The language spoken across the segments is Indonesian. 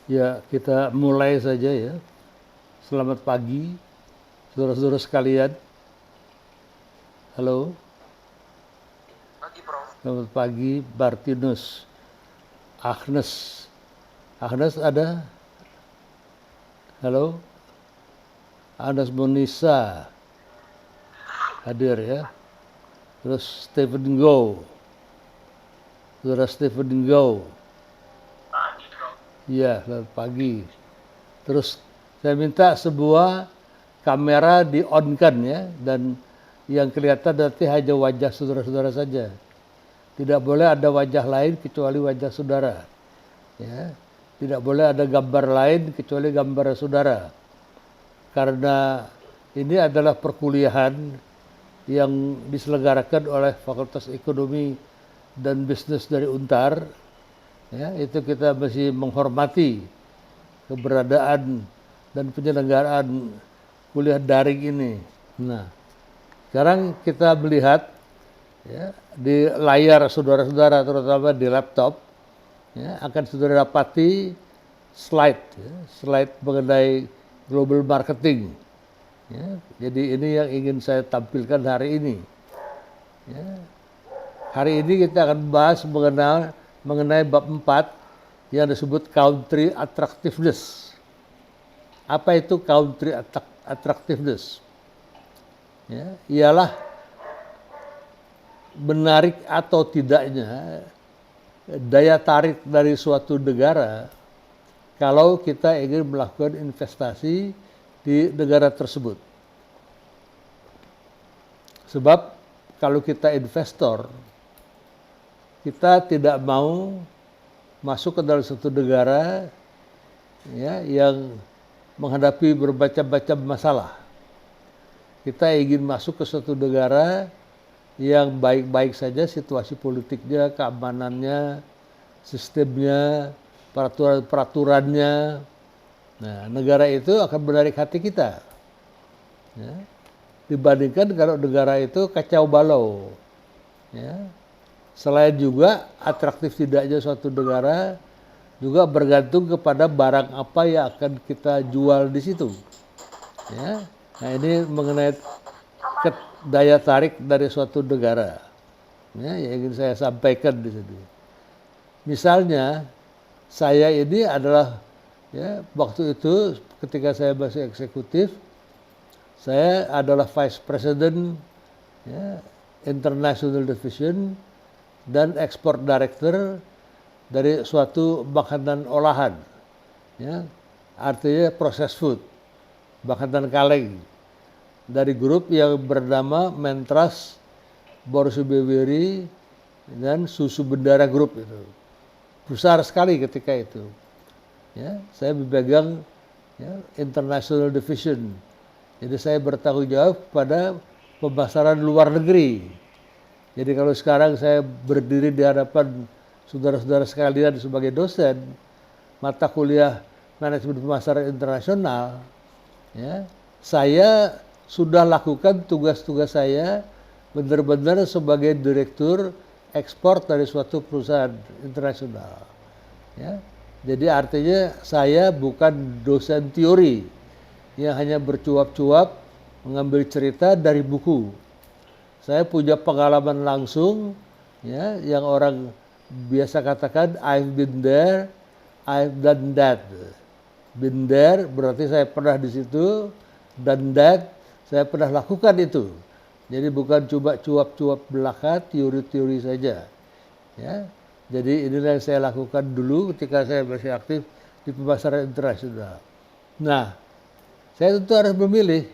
Ya, kita mulai saja ya. Selamat pagi, saudara-saudara sekalian. Halo, Pagi, Prof. selamat pagi, Bartinus, Agnes. Agnes ada? Halo, Agnes Monisa hadir ya. Terus Stephen Go, saudara Stephen Go. Pagi, Prof. Iya, selamat pagi. Terus saya minta sebuah kamera di-on-kan ya, dan yang kelihatan nanti hanya wajah saudara-saudara saja. Tidak boleh ada wajah lain kecuali wajah saudara. Ya. Tidak boleh ada gambar lain kecuali gambar saudara. Karena ini adalah perkuliahan yang diselenggarakan oleh Fakultas Ekonomi dan Bisnis dari Untar. Ya, itu kita mesti menghormati keberadaan dan penyelenggaraan kuliah daring ini. Nah, sekarang kita melihat ya, di layar saudara-saudara, terutama di laptop, ya, akan saudara dapati slide, ya, slide mengenai global marketing. Ya, jadi ini yang ingin saya tampilkan hari ini. Ya, hari ini kita akan bahas mengenai bab 4 yang disebut country attractiveness. Apa itu country attractiveness? Ya, ialah menarik atau tidaknya daya tarik dari suatu negara kalau kita ingin melakukan investasi di negara tersebut. Sebab kalau kita investor, kita tidak mau masuk ke dalam suatu negara ya, yang menghadapi bermacam-macam masalah. Kita ingin masuk ke suatu negara yang baik-baik saja situasi politiknya, keamanannya, sistemnya, peraturan-peraturannya. Nah, negara itu akan menarik hati kita. Ya. Dibandingkan kalau negara itu kacau balau. Ya. Selain juga atraktif tidaknya suatu negara juga bergantung kepada barang apa yang akan kita jual di situ. Ya. Nah, ini mengenai daya tarik dari suatu negara. Ya, yang ingin saya sampaikan di sini. Misalnya, saya ini adalah ya, waktu itu ketika saya masih eksekutif, saya adalah Vice President ya, International Division dan Export Director dari suatu makanan olahan, ya, artinya processed food, makanan kaleng, dari grup yang bernama Mentras, Borsubewiri, dan Susu Bendara Group itu. Besar sekali ketika itu. Ya, saya memegang ya, International Division. Jadi saya bertanggung jawab pada pemasaran luar negeri. Jadi kalau sekarang saya berdiri di hadapan saudara-saudara sekalian sebagai dosen mata kuliah manajemen pemasaran internasional, ya, saya sudah lakukan tugas-tugas saya benar-benar sebagai direktur ekspor dari suatu perusahaan internasional. Ya. Jadi artinya saya bukan dosen teori yang hanya bercuap-cuap mengambil cerita dari buku. Saya punya pengalaman langsung, ya, yang orang biasa katakan I've been there, I've done that. Been there berarti saya pernah di situ, done that saya pernah lakukan itu. Jadi bukan cuma cuap-cuap belaka, teori-teori saja. Ya. Jadi inilah yang saya lakukan dulu ketika saya masih aktif di pemasaran internasional. Nah, saya tentu harus memilih.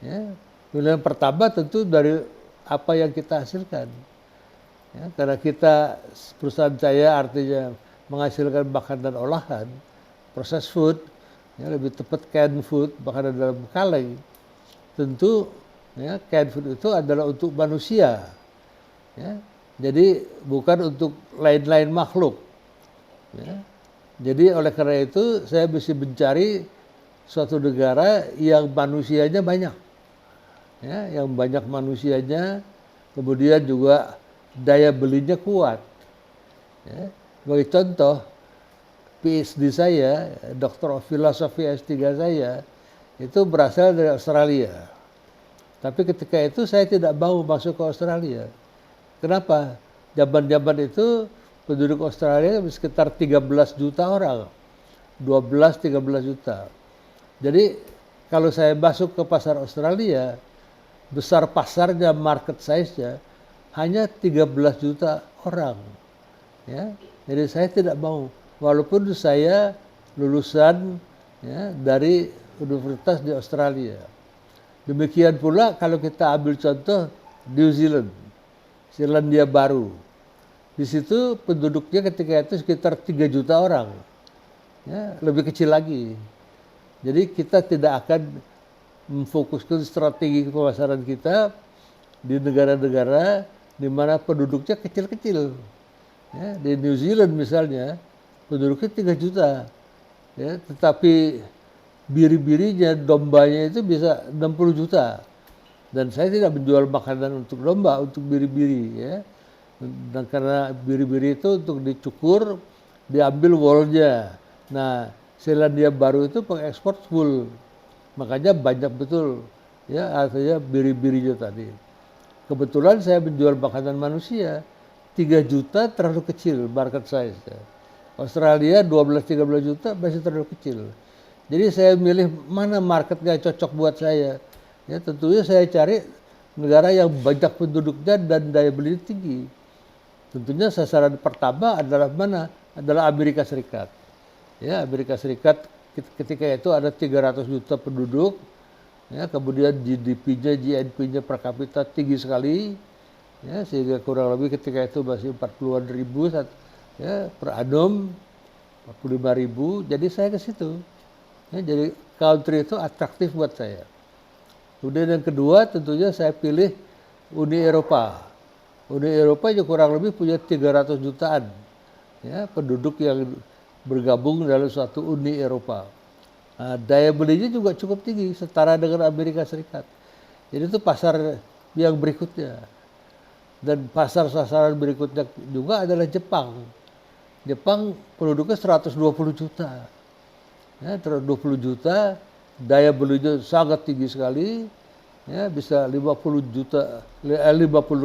Ya. Pilihan pertama tentu dari apa yang kita hasilkan. Ya, karena kita, perusahaan saya artinya menghasilkan makanan olahan, processed food, ya, lebih tepat canned food, makanan dalam kaleng. Tentu ya, canned food itu adalah untuk manusia. Ya. Jadi bukan untuk lain-lain makhluk. Ya. Jadi oleh karena itu saya mesti mencari suatu negara yang manusianya banyak. Ya, yang banyak manusianya, kemudian juga daya belinya kuat. Ya. Sebagai contoh, PhD saya, Doctor of Philosophy S3 saya, itu berasal dari Australia. Tapi ketika itu saya tidak mau masuk ke Australia. Kenapa? Zaman-zaman itu penduduk Australia sekitar 13 juta orang. 12-13 juta. Jadi kalau saya masuk ke pasar Australia, besar pasarnya, market size-nya hanya 13 juta orang. Ya, jadi saya tidak mau, walaupun saya lulusan ya, dari universitas di Australia. Demikian pula kalau kita ambil contoh New Zealand, Selandia Baru. Di situ penduduknya ketika itu sekitar 3 juta orang. Ya, lebih kecil lagi. Jadi kita tidak akan memfokuskan strategi pemasaran kita di negara-negara di mana penduduknya kecil-kecil. Ya, di New Zealand misalnya penduduknya 3 juta, ya, tetapi biri-birinya, dombanya itu bisa 60 juta. Dan saya tidak menjual makanan untuk domba, untuk biri-biri. Ya. Dan karena biri-biri itu untuk dicukur, diambil woolnya. Nah, Selandia Baru itu pengekspor wool, makanya banyak betul, ya, artinya biri-birinya tadi. Kebetulan saya menjual makanan manusia. 3 juta terlalu kecil market size. Australia 12-13 juta masih terlalu kecil. Jadi saya milih mana marketnya cocok buat saya. Ya, tentunya saya cari negara yang banyak penduduknya dan daya beli tinggi. Tentunya sasaran pertama adalah mana? Adalah Amerika Serikat. Ya, Amerika Serikat ketika itu ada 300 juta penduduk. Ya, kemudian GDP-nya, GNP-nya per kapita tinggi sekali. Ya, sehingga kurang lebih ketika itu masih 40-an ribu ya, per annum, 45 ribu. Jadi saya ke situ. Ya, jadi country itu atraktif buat saya. Kemudian yang kedua tentunya saya pilih Uni Eropa. Uni Eropa juga kurang lebih punya 300 jutaan ya, penduduk yang bergabung dalam suatu Uni Eropa. Nah, daya belinya juga cukup tinggi, setara dengan Amerika Serikat. Jadi itu pasar yang berikutnya. Dan pasar sasaran berikutnya juga adalah Jepang. Jepang penduduknya 120 juta. Ya, 120 juta, daya belinya sangat tinggi sekali. Ya, bisa 50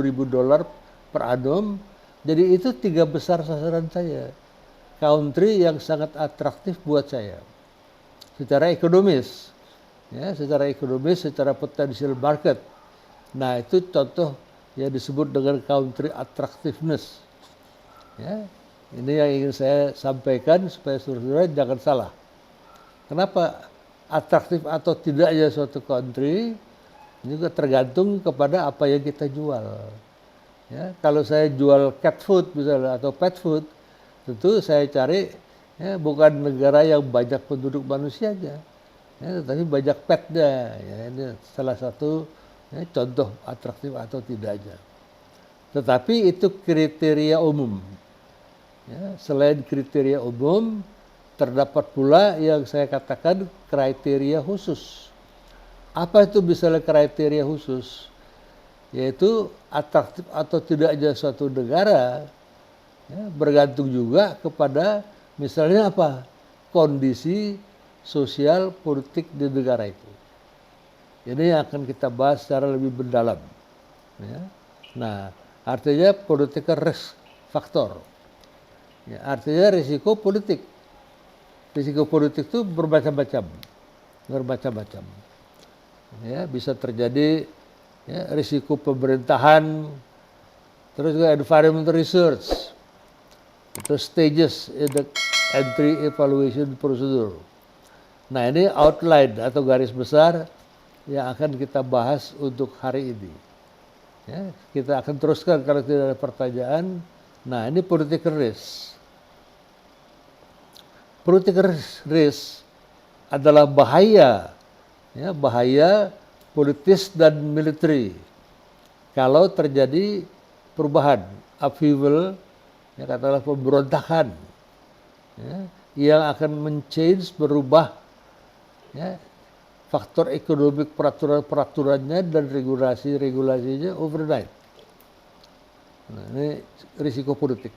ribu dolar per annum. Jadi itu 3 besar sasaran saya. Country yang sangat atraktif buat saya. Secara ekonomis. Ya, secara ekonomis, secara potential market. Nah, itu contoh yang disebut dengan country attractiveness. Ya, ini yang ingin saya sampaikan supaya saudara jangan salah. Kenapa atraktif atau tidaknya suatu country juga tergantung kepada apa yang kita jual. Ya, kalau saya jual cat food misalnya atau pet food, tentu saya cari ya, bukan negara yang banyak penduduk manusianya, ya, tetapi banyak petnya. Ya, ini salah satu ya, contoh atraktif atau tidaknya. Tetapi itu kriteria umum. Ya, selain kriteria umum, terdapat pula yang saya katakan kriteria khusus. Apa itu misalnya kriteria khusus? Yaitu atraktif atau tidaknya suatu negara ya, bergantung juga kepada misalnya apa? Kondisi sosial politik di negara itu. Ini yang akan kita bahas secara lebih mendalam. Ya. Nah, artinya political risk factor. Ya, artinya risiko politik. Risiko politik itu bermacam-macam. Bermacam-macam. Ya, bisa terjadi ya, risiko pemerintahan, terus juga environmental research, terus stages in the entry evaluation procedure. Nah, ini outline atau garis besar yang akan kita bahas untuk hari ini. Ya, kita akan teruskan kalau tidak ada pertanyaan. Nah, ini political risk. Political risk adalah bahaya, ya, bahaya politis dan militer. Kalau terjadi perubahan, upheaval, ya, katakanlah pemberontakan, ya, yang akan berubah ya, faktor ekonomi peraturannya dan regulasinya overnight. Nah, ini risiko politik.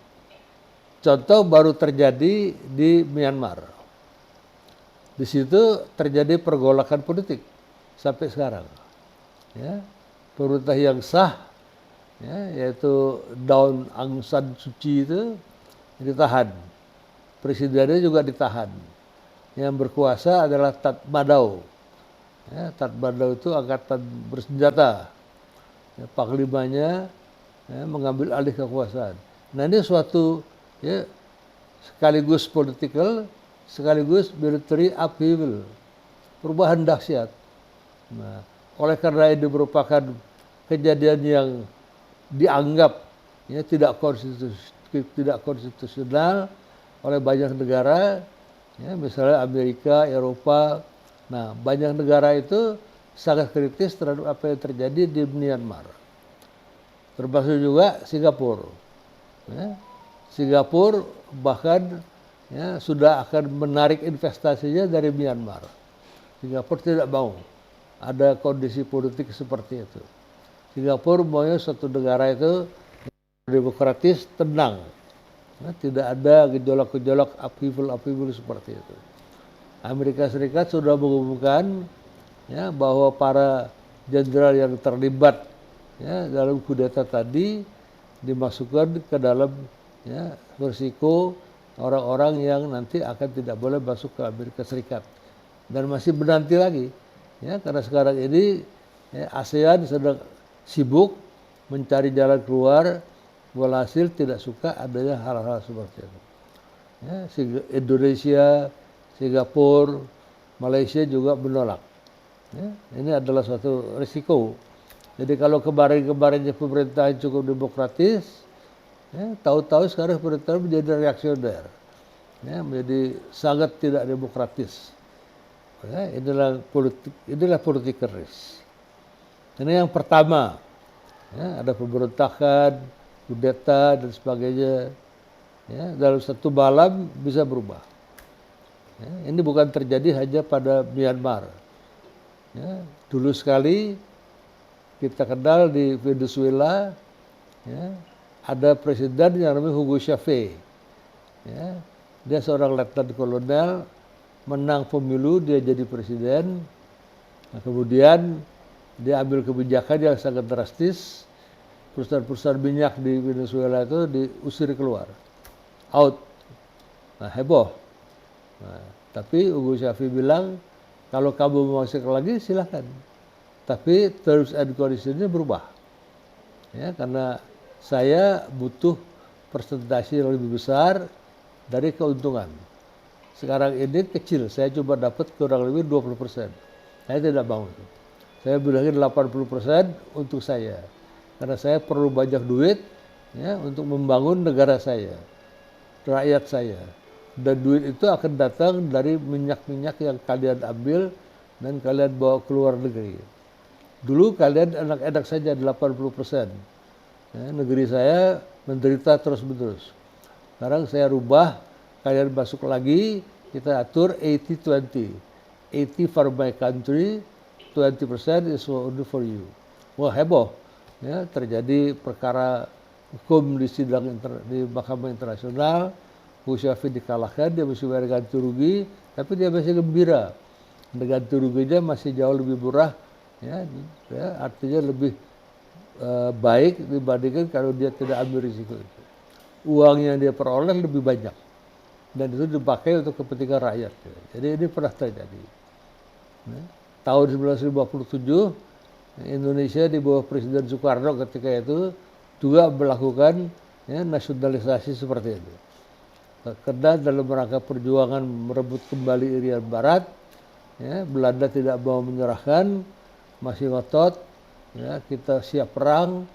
contoh baru terjadi di Myanmar. Di situ terjadi pergolakan politik sampai sekarang. Ya, pemerintah yang sah, ya, yaitu Daun Aung San Suu Kyi itu ditahan, presidennya juga ditahan. Yang berkuasa adalah Tatmadaw. Ya, Tatmadaw itu angkatan bersenjata. Ya, panglimanya mengambil alih kekuasaan. Nah ini suatu ya, sekaligus political, sekaligus military upheaval, perubahan dahsyat. Nah, oleh karena ini merupakan kejadian yang dianggap ya, tidak konstitusional oleh banyak negara, ya, misalnya Amerika, Eropa. Nah, banyak negara itu sangat kritis terhadap apa yang terjadi di Myanmar, termasuk juga Singapura. Ya. Singapura bahkan ya, sudah akan menarik investasinya dari Myanmar. Singapura tidak mau ada kondisi politik seperti itu. Singapura maunya suatu negara itu demokratis, tenang. Ya, tidak ada gejolak-gejolak upheaval seperti itu. Amerika Serikat sudah mengumumkan ya, bahwa para jenderal yang terlibat ya, dalam kudeta tadi dimasukkan ke dalam ya, risiko orang-orang yang nanti akan tidak boleh masuk ke Amerika Serikat. Dan masih menanti lagi. Ya, karena sekarang ini ya, ASEAN sedang sibuk mencari jalan keluar, walhasil tidak suka adanya hal-hal seperti itu. Ya, Indonesia, Singapura, Malaysia juga menolak. Ya, ini adalah suatu risiko. Jadi kalau kemarin-kemarinnya pemerintahan cukup demokratis, ya, tahu-tahu sekarang pemerintahan menjadi reaksioner, ya, menjadi sangat tidak demokratis. Ya, inilah political risk. Ini yang pertama, ya, ada pemberontakan, kudeta dan sebagainya. Ya, dalam satu malam bisa berubah. Ya, ini bukan terjadi hanya pada Myanmar. Ya, dulu sekali kita kenal di Venezuela, ya, ada presiden yang namanya Hugo Chavez. Ya, dia seorang letnan kolonel, menang pemilu, dia jadi presiden. Nah, kemudian dia ambil kebijakan yang sangat drastis. Perusahaan-perusahaan minyak di Venezuela itu diusir keluar, out. Nah, heboh. Nah, tapi Hugo Chavez bilang, kalau kamu mau masuk lagi silahkan. Tapi terms and conditions-nya berubah. Ya, karena saya butuh persentase yang lebih besar dari keuntungan. Sekarang ini kecil, saya coba dapat kurang lebih 20%. Saya tidak mau. Saya bilangin 80% untuk saya. Karena saya perlu banyak duit ya, untuk membangun negara saya, rakyat saya. Dan duit itu akan datang dari minyak-minyak yang kalian ambil dan kalian bawa ke luar negeri. Dulu kalian enak-enak saja 80%. Ya, negeri saya menderita terus-menerus. Sekarang saya rubah, kalian masuk lagi, kita atur 80-20. 80 for my country, 20% is only for you. Wah, heboh. Ya, terjadi perkara hukum di sidang di Mahkamah Internasional. Hugo Chavez dikalahkan, dia mesti bayar ganti rugi, tapi dia masih gembira. Ganti ruginya masih jauh lebih murah, ya, artinya lebih baik dibandingkan kalau dia tidak ambil risiko itu. Uang yang dia peroleh lebih banyak, dan itu dipakai untuk kepentingan rakyat. Jadi ini pernah terjadi. Ya. Tahun 1957, Indonesia di bawah Presiden Soekarno ketika itu juga melakukan ya, nasionalisasi seperti itu. Karena dalam rangka perjuangan merebut kembali Irian Barat, ya, Belanda tidak mau menyerahkan, masih ngotot, ya, kita siap perang.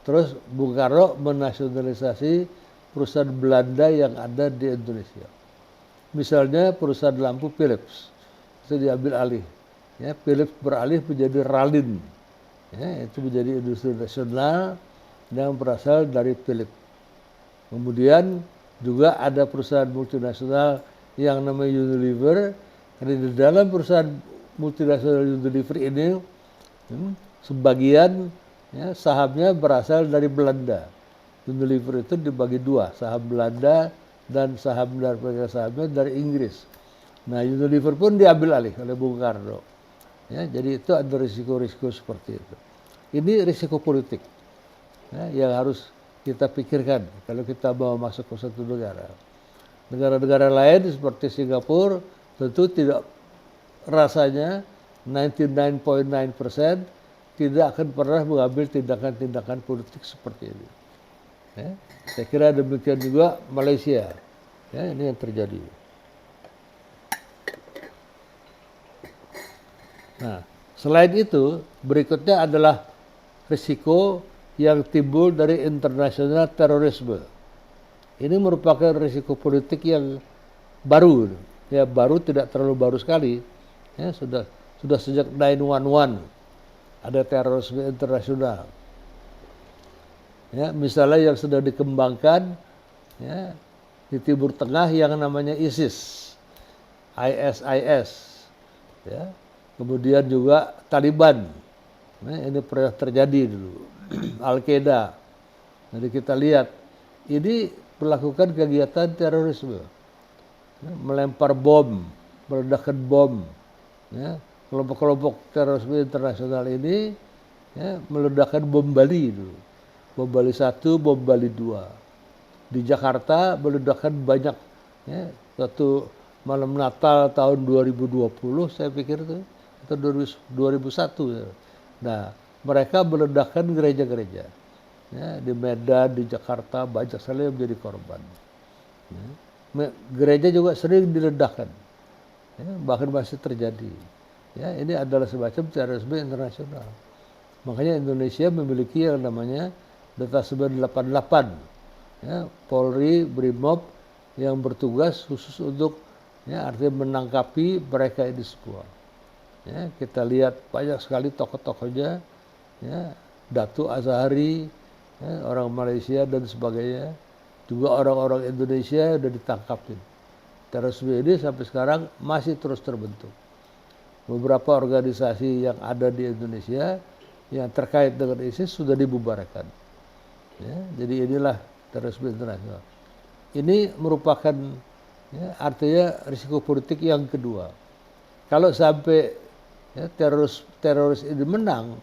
Terus Bung Karno menasionalisasi perusahaan Belanda yang ada di Indonesia. Misalnya perusahaan lampu Philips, itu diambil alih. Ya, Philips beralih menjadi Ralin, ya, itu menjadi industri nasional yang berasal dari Philips. Kemudian juga ada perusahaan multinasional yang namanya Unilever. Karena di dalam perusahaan multinasional Unilever ini sebagian ya, sahamnya berasal dari Belanda. Unilever itu dibagi dua, saham Belanda, dan saham dan pemegang sahamnya dari Inggris. Nah, Unilever pun diambil alih oleh Bung Karno. Ya, jadi itu ada risiko-risiko seperti itu. Ini risiko politik ya, yang harus kita pikirkan kalau kita mau masuk ke satu negara. Negara-negara lain seperti Singapura tentu tidak, rasanya 99.9% tidak akan pernah mengambil tindakan-tindakan politik seperti ini. Ya, saya kira demikian juga Malaysia. Ya, ini yang terjadi. Nah, selain itu berikutnya adalah risiko yang timbul dari internasional terorisme. Ini merupakan risiko politik yang baru, ya baru tidak terlalu baru sekali. Ya, sudah sejak 9/11 ada terorisme internasional. Ya, misalnya yang sedang dikembangkan ya, di Timur Tengah yang namanya ISIS, ISIS, ya. Kemudian juga Taliban, ya, ini pernah terjadi dulu, Al-Qaeda. Jadi kita lihat ini melakukan kegiatan terorisme, ya, melempar bom, meledakkan bom. Ya, kelompok-kelompok terorisme internasional ini ya, meledakkan bom Bali dulu. Bom Bali 1, bom Bali 2. Di Jakarta meledakkan banyak. Ya, satu malam Natal tahun 2020 saya pikir itu, atau 2001. Ya. Nah, mereka meledakkan gereja-gereja. Ya, di Medan, di Jakarta banyak sekali yang menjadi korban. Ya. Gereja juga sering diledakkan. Ya, bahkan masih terjadi. Ya, ini adalah semacam terorisme internasional. Makanya Indonesia memiliki yang namanya Data 988, ya, Polri, Brimob yang bertugas khusus untuk ya, artinya menangkapi mereka ini semua. Ya, kita lihat banyak sekali tokoh-tokohnya, ya, Datuk Azhari, ya, orang Malaysia dan sebagainya, juga orang-orang Indonesia sudah ditangkapin. Terorisme ini sampai sekarang masih terus terbentuk. Beberapa organisasi yang ada di Indonesia yang terkait dengan ISIS sudah dibubarkan. Ya, jadi inilah terorisme internasional. Ini merupakan ya, artinya risiko politik yang kedua. Kalau sampai ya, teroris ini menang,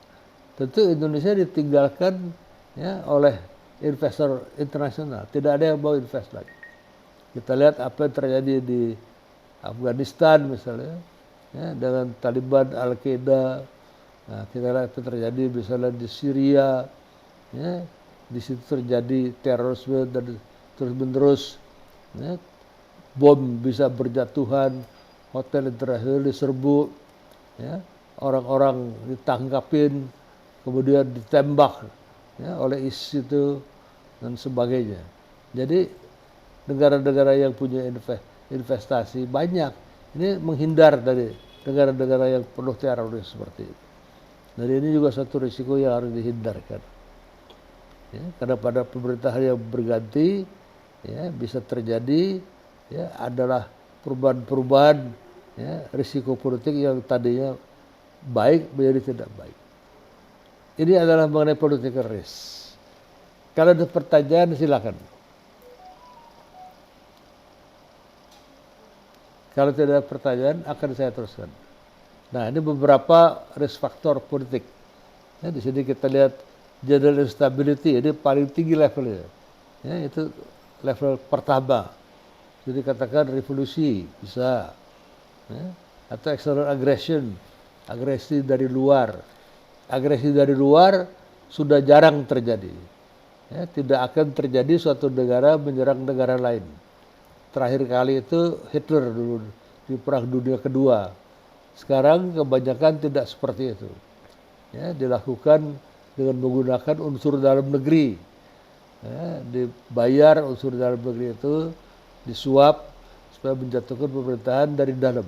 tentu Indonesia ditinggalkan ya, oleh investor internasional. Tidak ada yang mau invest lagi. Kita lihat apa yang terjadi di Afghanistan misalnya, ya, dengan Taliban, Al-Qaeda. Nah, kita lihat apa yang terjadi misalnya di Syria, ya, di situ terjadi terorisme dan terus-menerus. Ya, bom bisa berjatuhan, hotel internasional diserbu, ya, orang-orang ditangkapin, kemudian ditembak ya, oleh ISIS itu dan sebagainya. Jadi negara-negara yang punya investasi banyak ini menghindar dari negara-negara yang penuh teroris seperti itu. Jadi ini juga satu risiko yang harus dihindarkan. Ya, karena pada pemerintahan yang berganti ya, bisa terjadi ya, adalah perubahan-perubahan ya, risiko politik yang tadinya baik menjadi tidak baik. Ini adalah mengenai political risk. Kalau ada pertanyaan silakan. Kalau tidak ada pertanyaan akan saya teruskan. Nah, ini beberapa risk factor politik. Ya, di sini kita lihat general instability, ini paling tinggi levelnya. Ya, itu level pertama. Jadi katakan revolusi bisa, ya, atau external aggression, agresi dari luar. Agresi dari luar sudah jarang terjadi. Ya, tidak akan terjadi suatu negara menyerang negara lain. Terakhir kali itu Hitler dulu di Perang Dunia Kedua. Sekarang kebanyakan tidak seperti itu. Ya, dilakukan dengan menggunakan unsur dalam negeri. Ya, dibayar unsur dalam negeri itu, disuap supaya menjatuhkan pemerintahan dari dalam.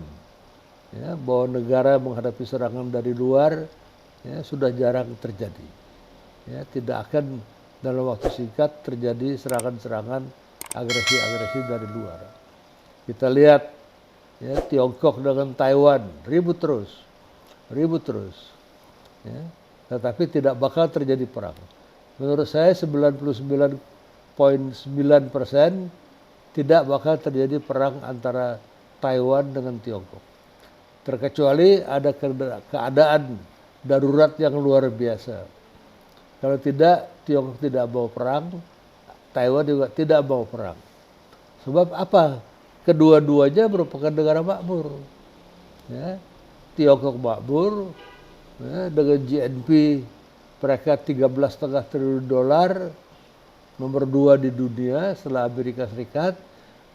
Ya, bahwa negara menghadapi serangan dari luar ya, sudah jarang terjadi. Ya, tidak akan dalam waktu singkat terjadi serangan-serangan agresi-agresi dari luar. Kita lihat ya, Tiongkok dengan Taiwan ribut terus. Ya. Tetapi tidak bakal terjadi perang. Menurut saya 99,9% tidak bakal terjadi perang antara Taiwan dengan Tiongkok. Terkecuali ada keadaan darurat yang luar biasa. Kalau tidak, Tiongkok tidak mau perang, Taiwan juga tidak mau perang. Sebab apa? Kedua-duanya merupakan negara makmur. Ya. Tiongkok makmur, ya, dengan GNP mereka 13,5 triliun dolar, nomor 2 di dunia setelah Amerika Serikat.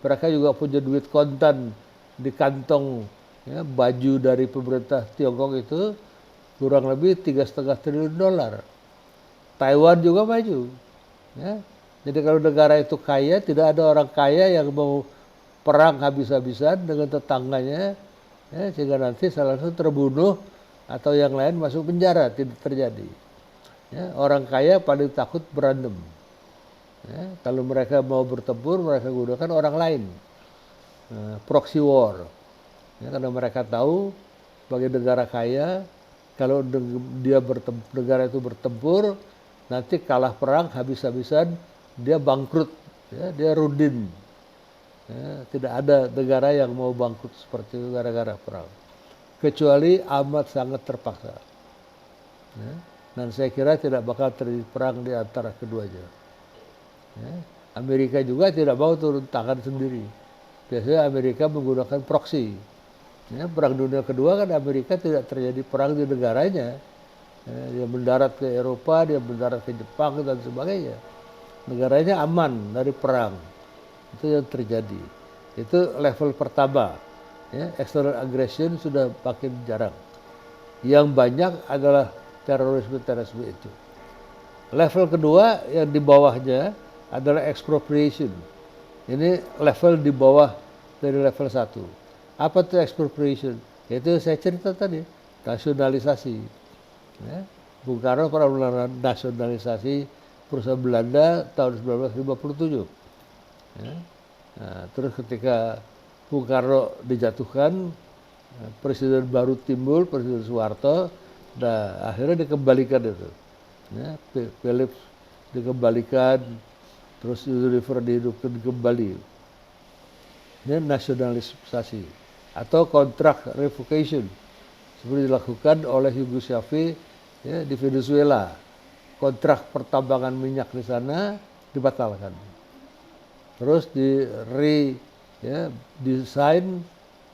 Mereka juga punya duit kontan di kantong, ya, baju dari pemerintah Tiongkok itu kurang lebih 3,5 triliun dolar. Taiwan juga maju. Ya. Jadi kalau negara itu kaya, tidak ada orang kaya yang mau perang habis-habisan dengan tetangganya, ya, sehingga nanti salah satu terbunuh atau yang lain masuk penjara, tidak terjadi. Ya, orang kaya paling takut berantem. Ya, kalau mereka mau bertempur, mereka gunakan orang lain. Proxy war. Ya, karena mereka tahu sebagai negara kaya, kalau negara itu bertempur, nanti kalah perang habis-habisan, dia bangkrut, ya, dia rudin. Ya, tidak ada negara yang mau bangkrut seperti itu gara-gara perang. Kecuali amat sangat terpaksa. Ya, dan saya kira tidak bakal terjadi perang di antara keduanya. Ya, Amerika juga tidak mau turun tangan sendiri. Biasanya Amerika menggunakan proxy. Ya, perang dunia kedua kan Amerika tidak terjadi perang di negaranya. Ya, dia mendarat ke Eropa, dia mendarat ke Jepang dan sebagainya. Negaranya aman dari perang. Itu yang terjadi. Itu level pertama. Ya, external aggression sudah makin jarang. Yang banyak adalah terorisme itu. Level kedua yang di bawahnya adalah expropriation. Ini level di bawah dari level 1. Apa itu expropriation? Yaitu saya cerita tadi, nasionalisasi. Ya, Bung Karno pernah melakukan nasionalisasi perusahaan Belanda tahun 1957. Ya. Nah, terus ketika Bung Karno dijatuhkan, presiden baru timbul, Presiden Soeharto, nah akhirnya dikembalikan itu. Ya, Philips dikembalikan, terus Unilever dihidupkan kembali. Ini nasionalisasi atau kontrak revocation seperti dilakukan oleh Hugo Chavez, ya, di Venezuela. Kontrak pertambangan minyak di sana dibatalkan. Terus desain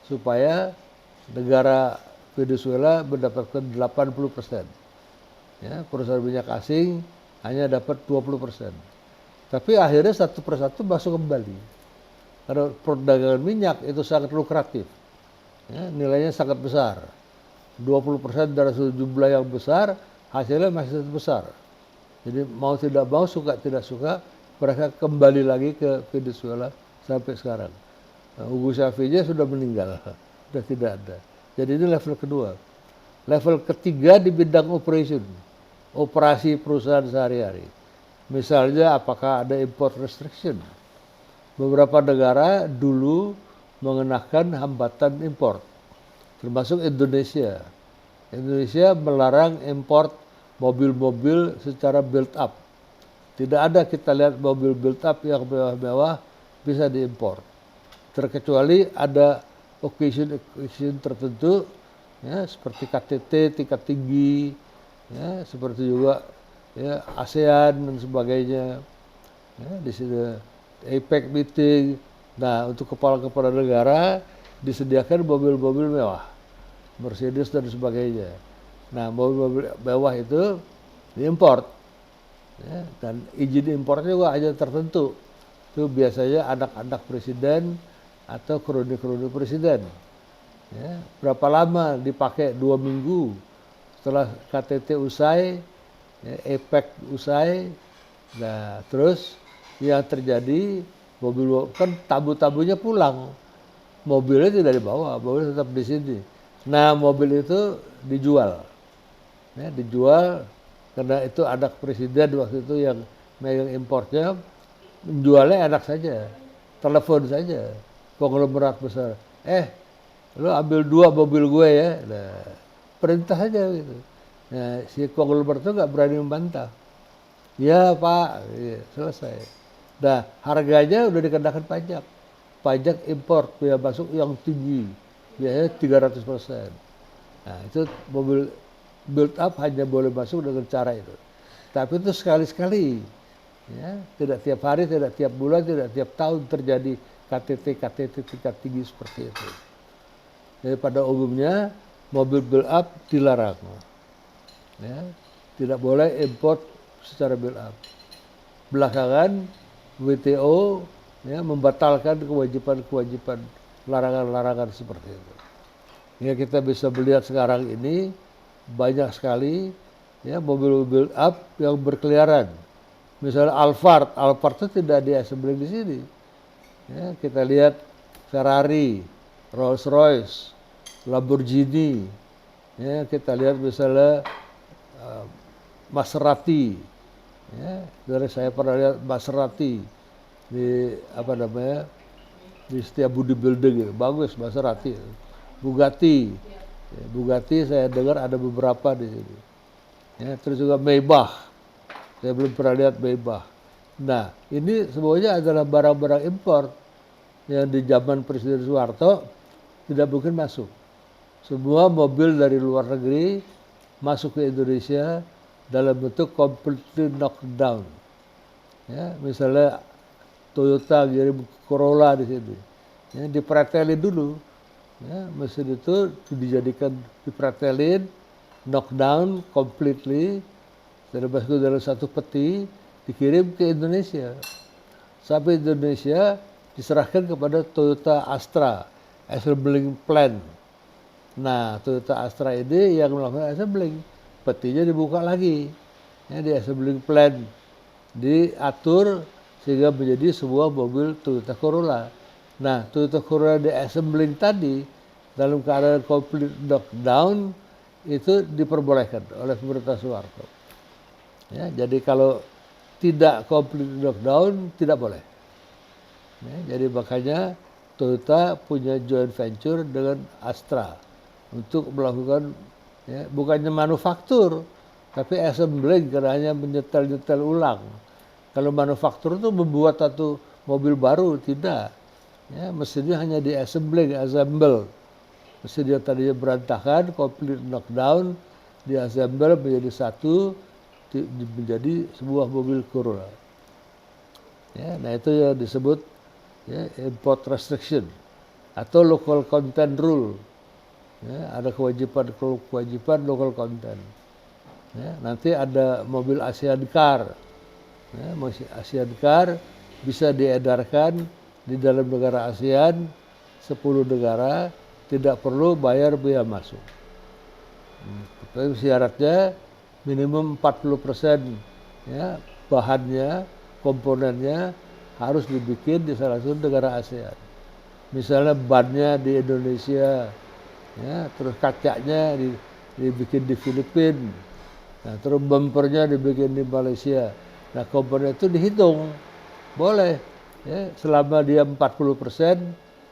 supaya negara Venezuela mendapatkan 80%. Ya, perusahaan minyak asing hanya dapat 20%. Tapi akhirnya satu persatu masuk kembali. Karena perdagangan minyak itu sangat lukratif. Ya, nilainya sangat besar. 20% dari jumlah yang besar, hasilnya masih besar. Jadi mau tidak mau, suka tidak suka, mereka kembali lagi ke Venezuela sampai sekarang. Hugo Chavez sudah meninggal, sudah tidak ada. Jadi ini level kedua. Level ketiga di bidang operation, operasi perusahaan sehari-hari. Misalnya apakah ada import restriction. Beberapa negara dulu mengenakan hambatan import, termasuk Indonesia. Indonesia melarang import mobil-mobil secara build up. Tidak ada kita lihat mobil build up yang mewah-mewah bisa diimpor. Terkecuali ada occasion tertentu, ya, seperti KTT tingkat tinggi, ya, seperti juga, ya, ASEAN dan sebagainya. Ya, di sini APEC meeting. Nah, untuk kepala-kepala negara disediakan mobil-mobil mewah, Mercedes dan sebagainya. Nah, mobil-mobil mewah itu diimport, ya, dan izin importnya juga hanya tertentu. Itu biasanya anak-anak presiden atau kroni-kroni presiden. Ya, berapa lama dipakai? 2 minggu. Setelah KTT usai, ya, APEC usai, nah terus yang terjadi mobil kan tabu-tabunya pulang, mobilnya tidak dibawa, mobil tetap di sini. Nah, mobil itu dijual, ya, dijual karena itu anak presiden waktu itu yang megang importnya, menjualnya enak saja, telepon saja, konglomerat besar, lo ambil 2 mobil gue ya, nah, perintah aja gitu. Nah, si konglomerat itu nggak berani membantah, ya Pak, ya, selesai. Nah, harganya udah dikenakan pajak. pajak impor biaya masuk yang tinggi, biasanya 300%. Nah itu mobil build up hanya boleh masuk dengan cara itu. Tapi itu sekali-sekali, ya, tidak tiap hari, tidak tiap bulan, tidak tiap tahun terjadi KTT tingkat tinggi seperti itu. Jadi pada umumnya mobil build up dilarang, ya, tidak boleh import secara build up. Belakangan WTO, ya, membatalkan kewajiban-kewajiban larangan-larangan seperti itu. Ya, kita bisa melihat sekarang ini banyak sekali, ya, mobil build up yang berkeliaran. Misalnya Alphard itu tidak di-assembling di sini. Ya, kita lihat Ferrari, Rolls-Royce, Lamborghini, ya, kita lihat misalnya Maserati, ya, dari saya pernah lihat Maserati di di setiap body building gitu. Bagus Maserati. Bugatti, ya, Bugatti saya dengar ada beberapa di sini. Ya, terus juga Maybach, saya belum pernah lihat Maybach. Nah ini semuanya adalah barang-barang impor yang di zaman Presiden Soeharto tidak mungkin masuk. Semua mobil dari luar negeri masuk ke Indonesia dalam bentuk completely knockdown. Ya, misalnya Toyota ngirim Corolla di sini, ya, dipretelin dulu, ya, mesin itu dijadikan dipretelin, knockdown completely, termasuk dalam satu peti, dikirim ke Indonesia. Sampai Indonesia diserahkan kepada Toyota Astra assembling plant. Nah, Toyota Astra ini yang melakukan assembling, petinya dibuka lagi, ya, di assembling plant, diatur sehingga menjadi sebuah mobil Toyota Corolla. Nah, Toyota Corolla di assembling tadi dalam keadaan complete knockdown itu diperbolehkan oleh pemerintah Soeharto. Ya, jadi kalau tidak complete knockdown tidak boleh. Ya, jadi makanya Toyota punya joint venture dengan Astra untuk melakukan, ya, bukannya manufaktur tapi assembling, karena hanya menyetel-nyetel ulang. Kalau manufaktur itu membuat satu mobil baru, tidak. Ya, mesinnya hanya di assembling, assemble. Mesin yang tadinya berantakan, complete knockdown, di assemble menjadi satu, menjadi sebuah mobil Corolla. Ya, nah itu yang disebut, ya, import restriction atau local content rule. Ya, ada kewajiban local content. Ya, nanti ada mobil Asian Car. Ya, Asian Car bisa diedarkan di dalam negara ASEAN 10 negara, tidak perlu bayar bea masuk. Tapi syaratnya minimum 40%, ya, bahannya, komponennya harus dibikin di salah satu negara ASEAN. Misalnya bannya di Indonesia, ya, terus kacanya dibikin di Filipina, nah, terus bumpernya dibikin di Malaysia. Nah, komponen itu dihitung, boleh, ya, selama dia 40%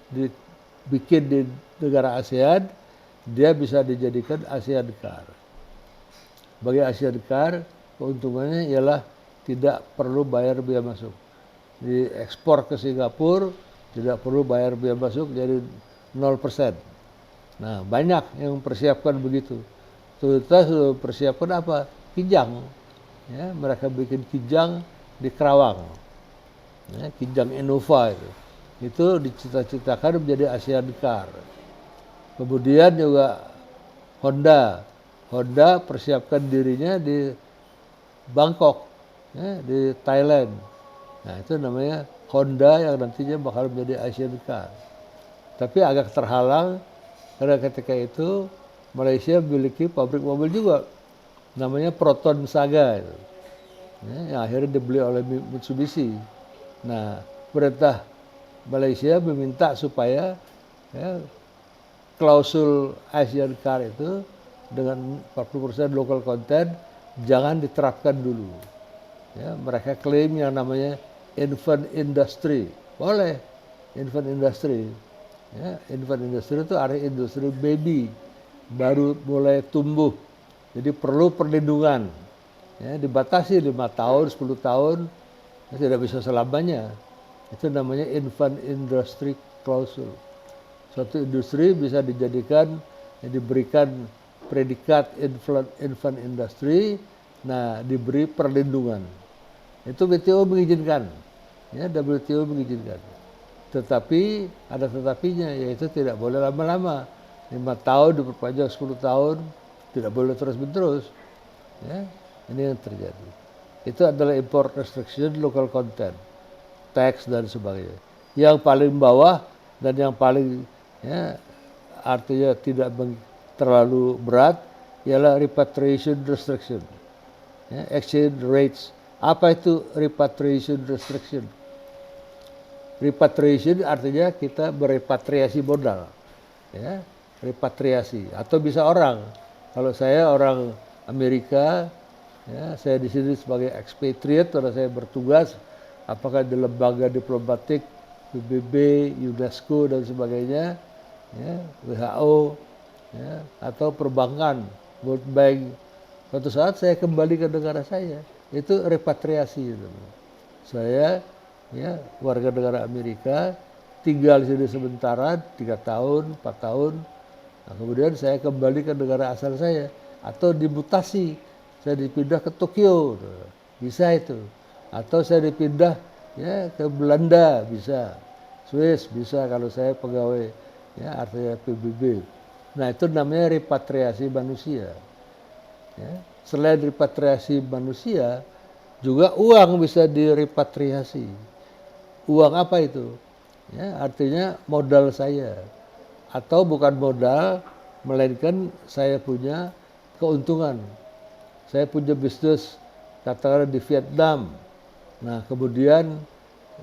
dibikin di negara ASEAN, dia bisa dijadikan ASEAN Car. Bagi ASEAN Car, keuntungannya ialah tidak perlu bayar bea masuk. Diekspor ke Singapura, tidak perlu bayar bea masuk, jadi 0%. Nah, banyak yang mempersiapkan begitu. Toyota sudah persiapkan apa? Kijang. Ya, mereka bikin kijang di Kerawang. Ya, kijang Innova itu. Itu dicita-citakan menjadi ASEAN Car. Kemudian juga Honda. Honda persiapkan dirinya di Bangkok, ya, di Thailand. Nah, itu namanya Honda yang nantinya bakal menjadi ASEAN Car. Tapi agak terhalang karena ketika itu Malaysia memiliki pabrik mobil juga, namanya Proton Saga, ya, yang akhirnya dibeli oleh Mitsubishi. Nah, pemerintah Malaysia meminta supaya, ya, klausul ASEAN Car itu dengan 40% local content jangan diterapkan dulu. Ya, mereka klaim yang namanya infant industry, boleh infant industry. Ya, infant industry itu area industri baby, baru mulai tumbuh, jadi perlu perlindungan. Ya, dibatasi 5 tahun, 10 tahun, ya, tidak bisa selamanya. Itu namanya infant industry clause. Suatu industri bisa dijadikan, diberikan predikat infant industry, nah diberi perlindungan. Itu WTO mengizinkan, ya WTO mengizinkan. Tetapi ada tetapinya, yaitu tidak boleh lama-lama. 5 tahun diperpanjang 10 tahun, tidak boleh terus-menerus. Ya, ini yang terjadi. Itu adalah import restriction, local content, tax dan sebagainya. Yang paling bawah dan yang paling, ya, artinya tidak terlalu berat ialah repatriation restriction, ya, exchange rates. Apa itu repatriation restriction? Repatriation artinya kita berepatriasi modal, ya, repatriasi, atau bisa orang. Kalau saya orang Amerika, ya, saya di sini sebagai expatriate, karena saya bertugas apakah di lembaga diplomatik, PBB, UNESCO dan sebagainya, ya, WHO, ya, atau perbankan, World Bank. Suatu saat saya kembali ke negara saya, itu repatriasi. Saya, ya, warga negara Amerika, tinggal di sini sementara 3 tahun, 4 tahun, nah, kemudian saya kembali ke negara asal saya, atau dimutasi, saya dipindah ke Tokyo, bisa itu, atau saya dipindah, ya, ke Belanda, bisa, Swiss bisa kalau saya pegawai, ya, artinya PBB. Nah, itu namanya repatriasi manusia. Ya. Selain repatriasi manusia, juga uang bisa direpatriasi. Uang apa itu? Ya, artinya modal saya, atau bukan modal, melainkan saya punya keuntungan. Saya punya bisnis katakanlah di Vietnam. Nah, kemudian,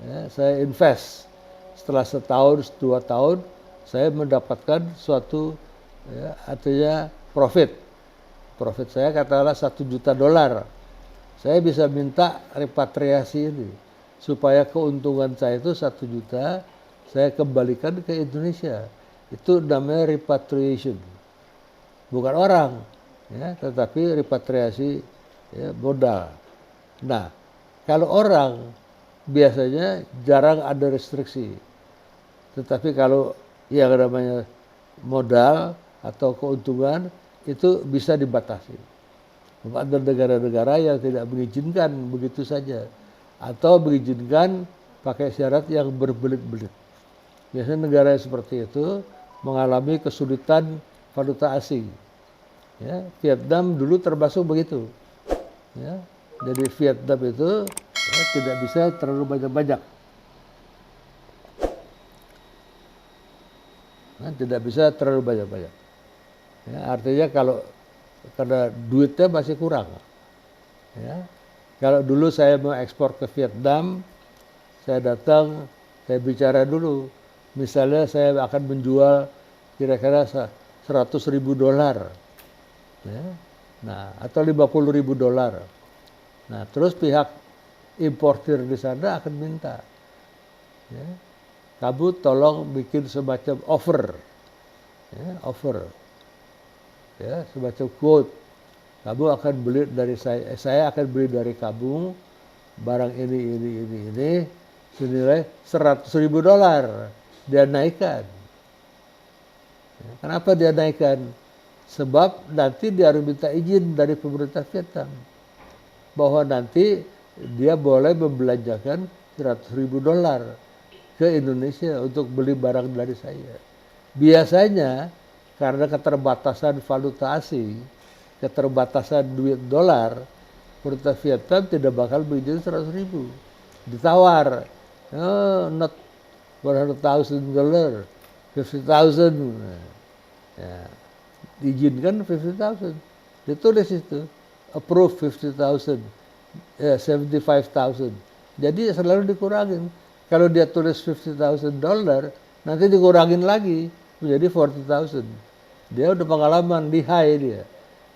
ya, saya invest. Setelah 1 tahun, 2 tahun, saya mendapatkan suatu, ya, artinya profit. Profit saya katakanlah $1 juta. Saya bisa minta repatriasi ini supaya keuntungan saya itu 1 juta saya kembalikan ke Indonesia. Itu namanya repatriation. Bukan orang, ya, tetapi repatriasi, ya, modal. Nah, kalau orang biasanya jarang ada restriksi. Tetapi kalau yang namanya modal atau keuntungan itu bisa dibatasi. Ada negara-negara yang tidak mengizinkan begitu saja, atau mengizinkan pakai syarat yang berbelit-belit. Biasanya negara yang seperti itu mengalami kesulitan valuta asing. Ya, Vietnam dulu termasuk begitu. Ya, jadi Vietnam itu, ya, tidak bisa terlalu banyak-banyak. Nah, tidak bisa terlalu banyak-banyak. Ya, artinya kalau karena duitnya masih kurang. Ya. Kalau dulu saya mau ekspor ke Vietnam, saya datang, saya bicara dulu. Misalnya saya akan menjual kira-kira $100.000. Ya. Nah, atau $50.000. Nah, terus pihak importir di sana akan minta, ya, kamu tolong bikin semacam offer, ya, offer. Ya, semacam quote, kamu akan beli dari saya akan beli dari kamu barang ini senilai $100.000. Dia naikkan. Ya, kenapa dia naikkan? Sebab nanti dia harus minta izin dari pemerintah Vietnam bahwa nanti dia boleh membelanjakan $100.000 ke Indonesia untuk beli barang dari saya. Biasanya karena keterbatasan valuta asing, keterbatasan duit dolar, pemerintah Vietnam tidak bakal mengizinkan 100.000. Ditawar, oh, not $100,000, 50,000. Ya, diizinkan 50,000. Ditulis itu, approve 50,000, ya, 75,000. Jadi selalu dikurangin. Kalau dia tulis $50,000, nanti dikurangin lagi menjadi 40,000. Dia udah pengalaman di high dia.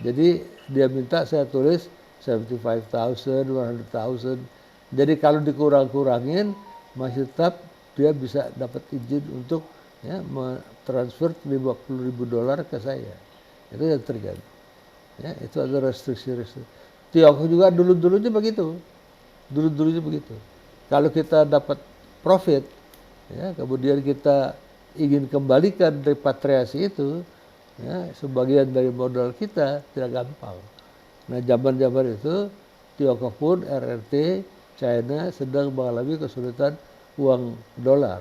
Jadi dia minta saya tulis 75,000, 100,000. Jadi kalau dikurang-kurangin masih tetap dia bisa dapat izin untuk, ya, mentransfer $50.000 ke saya. Itu yang terjadi. Ya, itu ada restriksi-restriksi. Tiongkok juga dulu-dulunya begitu. Dulu-dulunya begitu. Kalau kita dapat profit, ya, kemudian kita ingin kembalikan repatriasi itu, ya, sebagian dari modal kita tidak gampang. Nah, zaman-zaman itu Tiongkok pun RRT China sedang mengalami kesulitan uang dolar.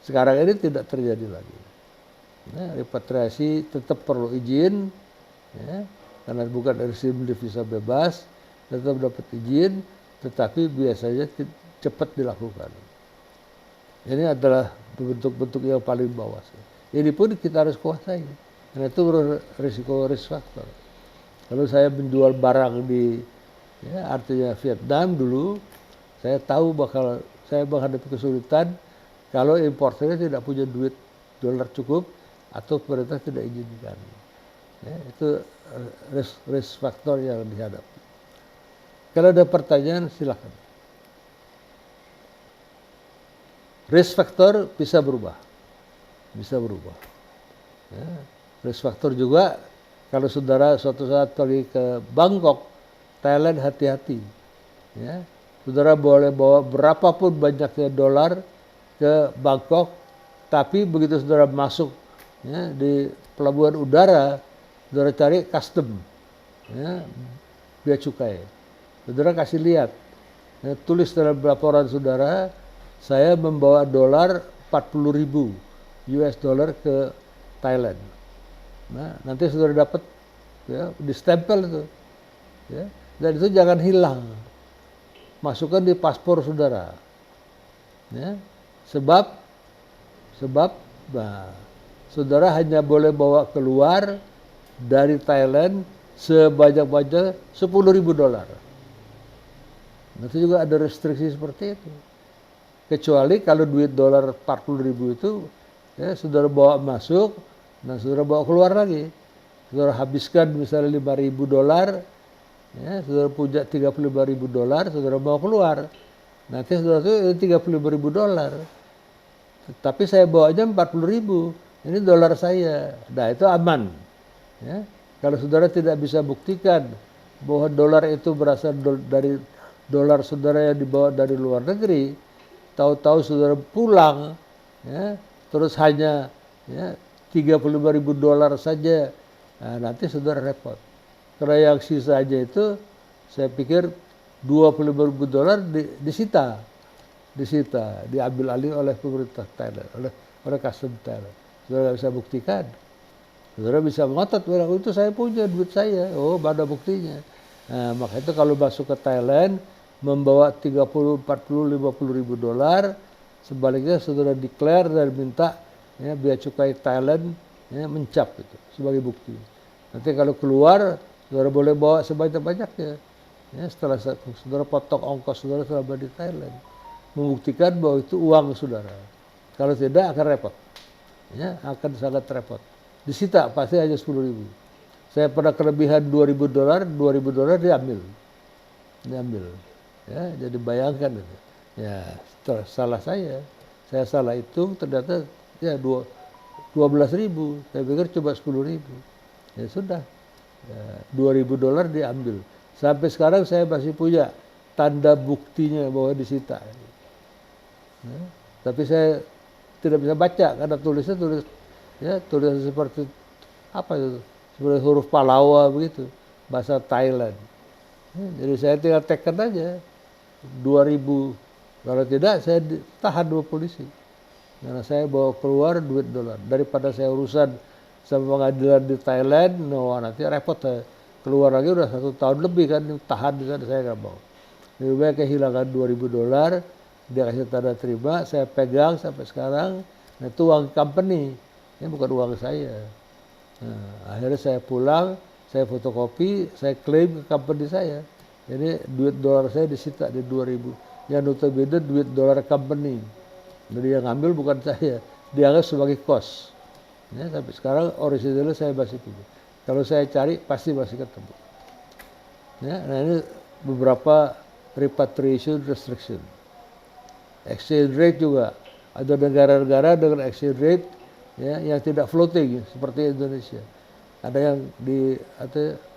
Sekarang ini tidak terjadi lagi. Nah, repatriasi tetap perlu izin, ya, karena bukan rezim devisa bebas, tetap dapat izin, tetapi biasanya cepat dilakukan. Ini adalah bentuk-bentuk yang paling bawah. Ini pun kita harus kuasai, karena itu risiko risk factor. Kalau saya menjual barang di, ya, artinya Vietnam dulu, saya tahu bakal saya menghadapi kesulitan kalau importernya tidak punya duit dolar cukup atau pemerintah tidak izinkan. Ya, itu risk factor yang dihadapi. Kalau ada pertanyaan silakan. Risk factor bisa berubah, Ya. Risk factor juga kalau saudara suatu saat pergi ke Bangkok, Thailand, hati-hati. Ya. Saudara boleh bawa berapapun banyaknya dolar ke Bangkok, tapi begitu saudara masuk, ya, di pelabuhan udara, saudara cari custom, ya, bea cukai. Saudara kasih lihat, ya, tulis dalam laporan saudara, saya membawa dolar 40.000 US dollar ke Thailand. Nah, nanti saudara dapat, ya, distempel itu, ya, dan itu jangan hilang. Masukkan di paspor saudara, ya, sebab nah, saudara hanya boleh bawa keluar dari Thailand sebanyak-banyak 10.000 dolar. Nanti juga ada restriksi seperti itu. Kecuali kalau duit dolar 40.000 itu, ya, saudara bawa masuk dan saudara bawa keluar lagi. Saudara habiskan misalnya 5.000 dolar, ya, saudara punya 35.000 dolar, saudara bawa keluar. Nanti saudara itu 35.000 dolar. Tapi saya bawanya 40.000. Ini dolar saya. Nah, itu aman. Ya. Kalau saudara tidak bisa buktikan bahwa dolar itu berasal dari dolar saudara yang dibawa dari luar negeri, tahu-tahu saudara pulang, ya, terus hanya, ya, 35.000 dolar saja, nah, nanti saudara repot. Karena yang sisanya itu, saya pikir 25.000 dolar disita, diambil alih oleh pemerintah Thailand, oleh custom Thailand. Saudara bisa buktikan, saudara bisa ngotot, itu saya punya duit saya, oh mana buktinya. Nah, maka itu kalau masuk ke Thailand, membawa 30, 40, 50.000 dolar, sebaliknya saudara declare dan minta, ya, bea cukai Thailand, ya, mencap itu sebagai bukti. Nanti kalau keluar, saudara boleh bawa sebanyak-banyaknya. Ya, setelah saudara potong ongkos saudara selama di Thailand, membuktikan bahwa itu uang saudara. Kalau tidak akan repot, ya, akan sangat repot. Disita pasti hanya 10.000. Saya pernah kelebihan 2.000 dolar, 2.000 dolar diambil. Ya, jadi bayangkan itu. Ya, salah saya salah hitung, ternyata ya 12.000. Saya pikir coba 10.000. Ya sudah, ya, 2.000 dolar diambil. Sampai sekarang saya masih punya tanda buktinya bahwa disita. Ya, tapi saya tidak bisa baca karena tulis seperti apa itu, seperti huruf Palawa begitu, bahasa Thailand. Ya, jadi saya tinggal tekan aja 2.000. Kalau tidak saya tahan dua polisi. Karena saya bawa keluar duit dolar. Daripada saya urusan sama pengadilan di Thailand, nanti repot saya. Keluar lagi udah 1 tahun lebih kan, tahan di sana, saya nggak mau. Lebih baik kehilangan 2.000 dolar, dia kasih tanda terima, saya pegang sampai sekarang. Nah, itu uang company, ini bukan uang saya. Nah, akhirnya saya pulang, saya fotokopi, saya klaim ke company saya. Jadi duit dolar saya disita di 2.000. Yang notabene duit dolar company. Jadi yang ngambil bukan saya, dianggap sebagai cost. Ya, sampai sekarang originalnya saya masih punya. Kalau saya cari pasti masih ketemu. Ya, nah ini beberapa repatriation restriction. Exchange rate juga. Ada negara-negara dengan exchange rate, ya, yang tidak floating seperti Indonesia. Ada yang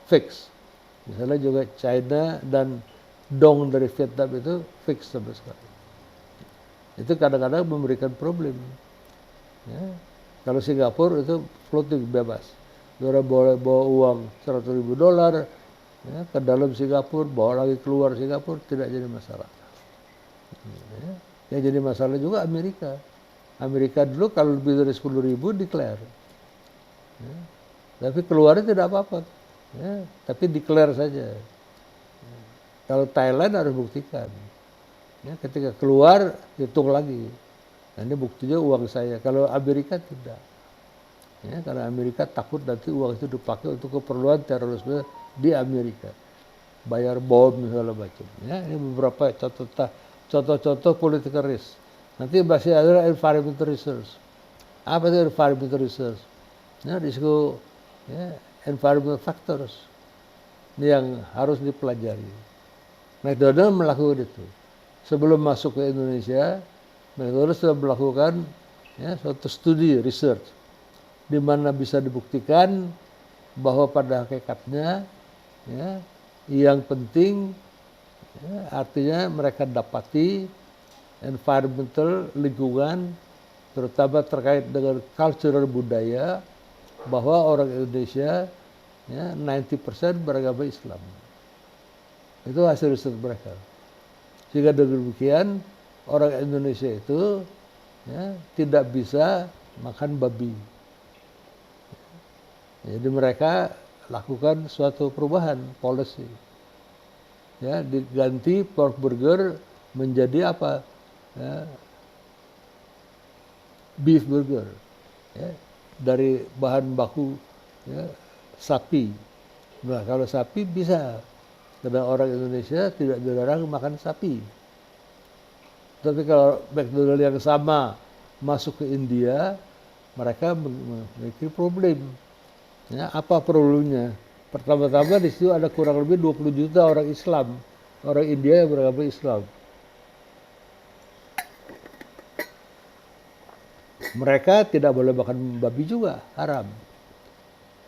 fix. Misalnya juga China dan dong dari Vietnam itu fix sampai sekarang. Itu kadang-kadang memberikan problem. Ya. Kalau Singapura itu floating bebas. Saudara boleh bawa uang $100.000 ya, ke dalam Singapura, bawa lagi keluar Singapura, tidak jadi masalah. Ya. Yang jadi masalah juga Amerika. Amerika dulu kalau lebih dari 10.000 declare. Ya. Tapi keluarnya tidak apa-apa. Ya. Tapi declare saja. Ya. Kalau Thailand harus buktikan. Ya. Ketika keluar, hitung lagi. Nah, ini buktinya uang saya. Kalau Amerika tidak. Ya, karena Amerika takut nanti uang itu dipakai untuk keperluan terorisme di Amerika. Bayar bom segala macam. Ya, ini beberapa contoh-contoh political risk. Nanti masih ada environmental research. Apa itu environmental research? Ya, risiko ya, environmental factors. Ini yang harus dipelajari. McDonald melakukan itu. Sebelum masuk ke Indonesia, McDonald sudah melakukan ya, suatu studi research di mana bisa dibuktikan bahwa pada hakikatnya ya, yang penting ya, artinya mereka dapati environmental lingkungan terutama terkait dengan cultural budaya bahwa orang Indonesia ya, 90% beragama Islam. Itu hasil riset mereka. Sehingga dengan demikian orang Indonesia itu ya, tidak bisa makan babi. Jadi mereka lakukan suatu perubahan policy. Ya, diganti pork burger menjadi apa? Ya, beef burger. Ya, dari bahan baku ya, sapi. Nah, kalau sapi bisa. Karena orang Indonesia tidak dilarang makan sapi. Tapi kalau McDonald yang sama masuk ke India, mereka memiliki problem. Ya, apa problemnya? Pertama-tama di situ ada kurang lebih 20 juta orang Islam, orang India yang beragama Islam. Mereka tidak boleh makan babi juga, haram.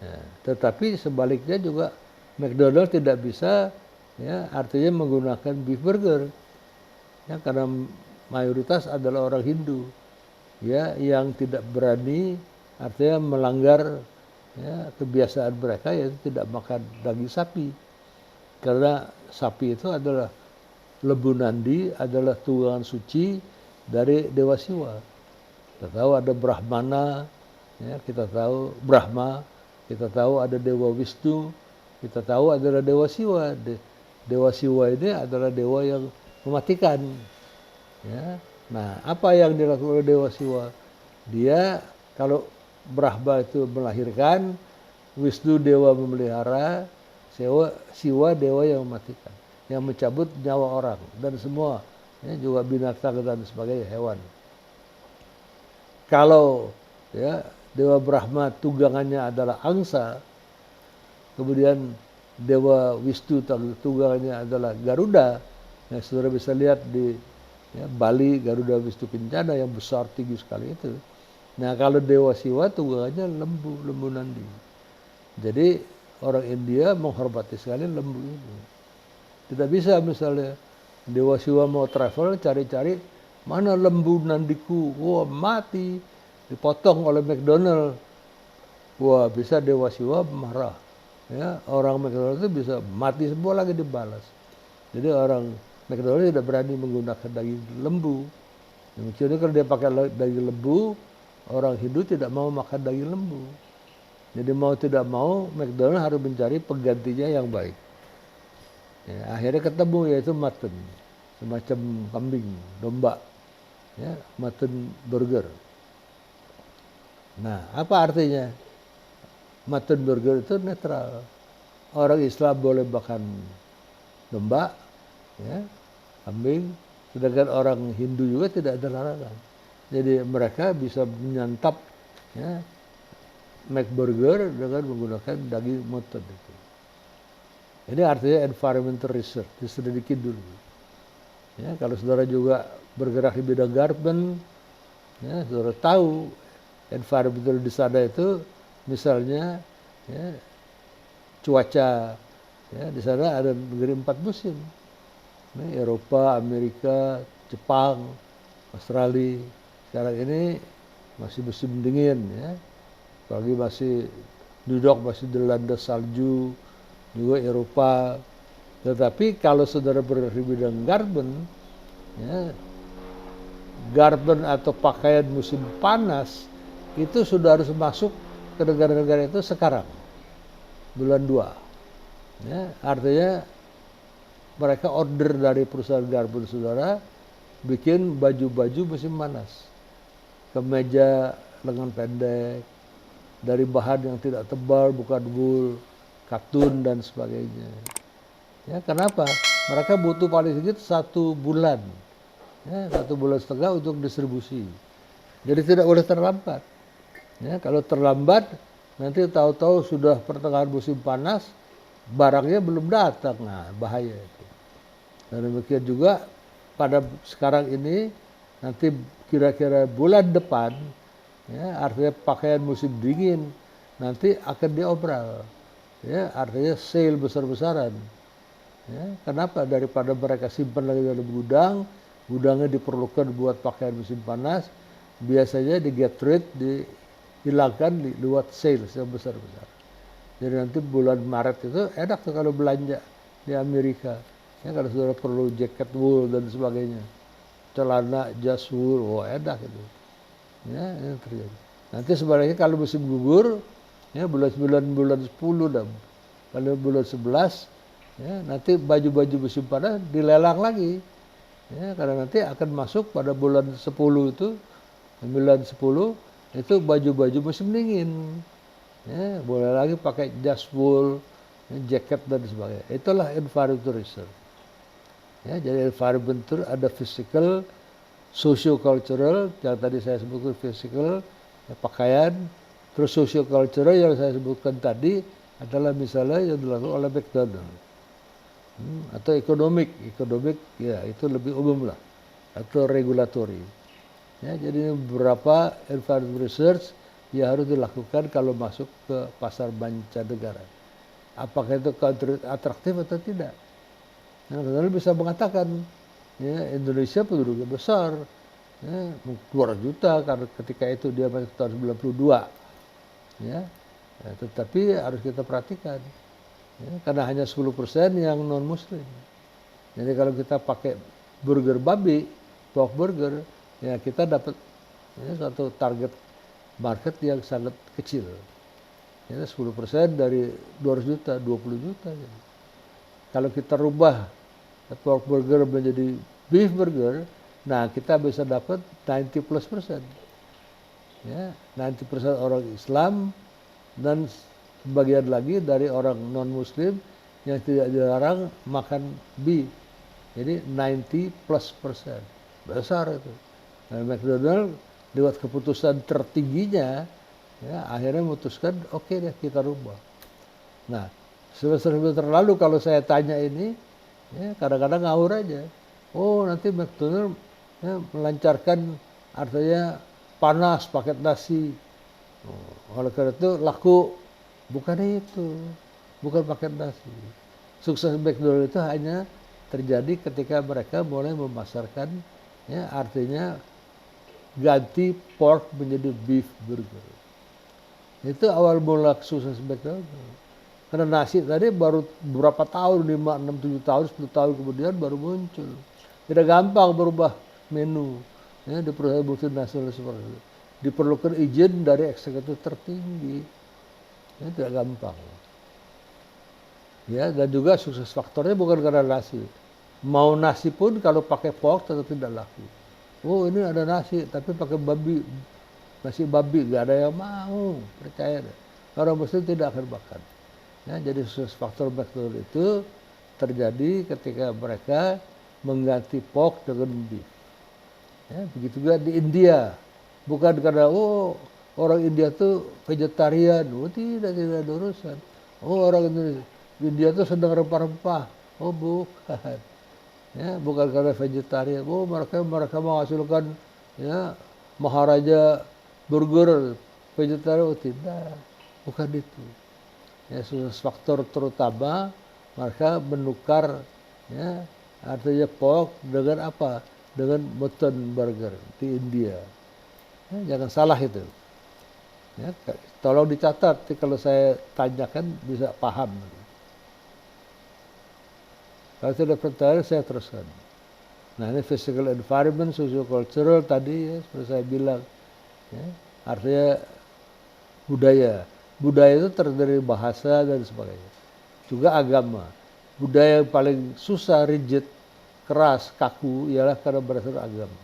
Ya, tetapi sebaliknya juga McDonald tidak bisa, ya, artinya menggunakan beef burger, ya, karena mayoritas adalah orang Hindu, ya, yang tidak berani, artinya melanggar ya, kebiasaan mereka yaitu tidak makan daging sapi. Karena sapi itu adalah lembu nandi, adalah tunggangan suci dari Dewa Siwa. Kita tahu ada Brahmana, ya, kita tahu Brahma, kita tahu ada Dewa Wisnu, kita tahu adalah Dewa Siwa. Dewa Siwa ini adalah dewa yang mematikan. Ya. Nah, apa yang dilakukan oleh Dewa Siwa? Dia kalau Brahma itu melahirkan, Wisnu dewa memelihara, Siwa dewa yang mematikan, yang mencabut nyawa orang dan semua, ya, juga binatang dan sebagainya, hewan. Kalau ya, Dewa Brahma tunggangannya adalah angsa, kemudian Dewa Wisnu tunggangannya adalah Garuda, yang saudara bisa lihat di ya, Bali, Garuda Wisnu Kencana yang besar tinggi sekali itu. Nah, kalau Dewa Siwa tunggangannya lembu nandi. Jadi orang India menghormati sekali lembu ini. Tidak bisa misalnya Dewa Siwa mau travel cari-cari mana lembu nandiku, wah mati, dipotong oleh McDonald. Wah, bisa Dewa Siwa marah. Ya, orang McDonald itu bisa mati semua lagi dibalas. Jadi orang McDonald tidak berani menggunakan daging lembu. Demikian kalau dia pakai daging lembu, orang Hindu tidak mau makan daging lembu. Jadi mau tidak mau McDonald harus mencari penggantinya yang baik. Ya, akhirnya ketemu yaitu mutton, semacam kambing, domba. Ya, mutton burger. Nah, apa artinya? Mutton burger itu netral. Orang Islam boleh makan domba, ya, kambing, sedangkan orang Hindu juga tidak ada larangan. Jadi mereka bisa menyantap ya, McBurger dengan menggunakan daging mutton itu. Ini artinya environmental research, diselidiki dulu. Ya, kalau saudara juga bergerak di bidang garment, ya, saudara tahu environmental di sana itu, misalnya ya, cuaca, ya, di sana ada negeri 4 musim, ya, Eropa, Amerika, Jepang. Australia. Sekarang ini masih musim dingin ya. Apalagi masih New York masih dilanda salju, juga Eropa. Tetapi kalau saudara berarti bidang ya, garment atau pakaian musim panas itu sudah harus masuk ke negara-negara itu sekarang, bulan 2. Ya, artinya mereka order dari perusahaan garment saudara bikin baju-baju musim panas, kemeja lengan pendek dari bahan yang tidak tebal, bukan wool, katun dan sebagainya. Ya, kenapa? Mereka butuh paling sedikit 1 bulan, ya, 1,5 bulan untuk distribusi. Jadi tidak boleh terlambat. Ya, kalau terlambat nanti tahu-tahu sudah pertengahan musim panas, barangnya belum datang, nah bahaya itu. Dan demikian juga pada sekarang ini nanti kira-kira bulan depan, ya, artinya pakaian musim dingin nanti akan diobral, ya, artinya sale besar-besaran. Ya, kenapa? Daripada mereka simpan lagi dalam gudang, gudangnya diperlukan buat pakaian musim panas, biasanya di get rid, dihilangkan, dibuat sale sebesar-besar. Jadi nanti bulan Maret itu enak tuh kalau belanja di Amerika. Ya, kalau sudah perlu jaket wool dan sebagainya, celana jas wool, oh enak itu. Ya, ini terjadi. Nanti sebenarnya kalau musim gugur, ya bulan 9, bulan 10 dan kalau bulan 11, ya, nanti baju-baju musim panas dilelang lagi. Ya, karena nanti akan masuk pada bulan 10 itu, 9, 10 itu baju-baju musim dingin. Ya, boleh lagi pakai jas wool, ya, jaket dan sebagainya. Itulah environmental research. Ya, jadi environmental ada physical, socio-cultural, yang tadi saya sebutkan physical, ya, pakaian, terus socio-cultural yang saya sebutkan tadi adalah misalnya yang dilakukan oleh McDonald. Atau ekonomik ya itu lebih umum lah, atau regulatory. Ya, jadi beberapa environmental research yang harus dilakukan kalau masuk ke pasar mancanegara. Apakah itu atraktif atau tidak? Nah, Donald bisa mengatakan, ya, Indonesia penduduknya besar, ya, 200 juta karena ketika itu dia masih tahun 92, ya, ya, tetapi harus kita perhatikan, ya, karena hanya 10% yang non Muslim. Jadi kalau kita pakai burger babi, pork burger, ya kita dapat, ya, satu target market yang sangat kecil. Ya, 10% dari 200 juta, 20 juta. Ya. Kalau kita rubah pork burger menjadi beef burger, nah kita bisa dapat 90+%. Ya, 90% orang Islam dan sebagian lagi dari orang non Muslim yang tidak dilarang makan beef. Jadi 90+%. Besar itu. Nah, McDonald lewat keputusan tertingginya, ya, akhirnya memutuskan oke deh kita rubah. Nah, semester lalu kalau saya tanya ini, ya, kadang-kadang ngawur aja. Oh, nanti McDonald, ya, melancarkan artinya panas paket nasi. Oh, oleh karena itu laku. Bukan itu, bukan paket nasi. Sukses McDonald itu hanya terjadi ketika mereka mulai memasarkan, ya, artinya ganti pork menjadi beef burger. Itu awal mula sukses McDonald. Karena nasi tadi baru berapa tahun, 5, 6, 7 tahun, 10 tahun kemudian baru muncul. Tidak gampang berubah menu, ya, di perusahaan multinasional seperti itu. Diperlukan izin dari eksekutif tertinggi. Ya, tidak gampang. Ya, dan juga sukses faktornya bukan karena nasi. Mau nasi pun kalau pakai pork tetap tidak laku. Oh, ini ada nasi tapi pakai babi, nasi babi, gak ada yang mau, percaya deh. Orang Muslim tidak akan makan. Ya, jadi sukses faktor McDonald itu terjadi ketika mereka mengganti pork dengan beef. Ya, begitu juga di India. Bukan karena orang India tuh vegetarian, tidak ada urusan. Oh, orang India tuh sedang rempah-rempah. Oh, bukan. Ya, bukan karena vegetarian. Oh, mereka menghasilkan, ya, Maharaja burger vegetarian. Oh, tidak. Bukan itu. Ya, sukses faktor terutama mereka menukar, ya, artinya pork dengan apa? dengan mutton burger di India. Ya, jangan salah itu. Ya, tolong dicatat kalau saya tanyakan bisa paham. Kalau tidak percaya saya teruskan. Nah ini physical environment, socio-cultural tadi ya, seperti saya bilang. Ya, artinya budaya. Budaya itu terdiri dari bahasa dan sebagainya. Juga agama. Budaya yang paling susah, rigid, keras, kaku ialah karena berdasarkan agama.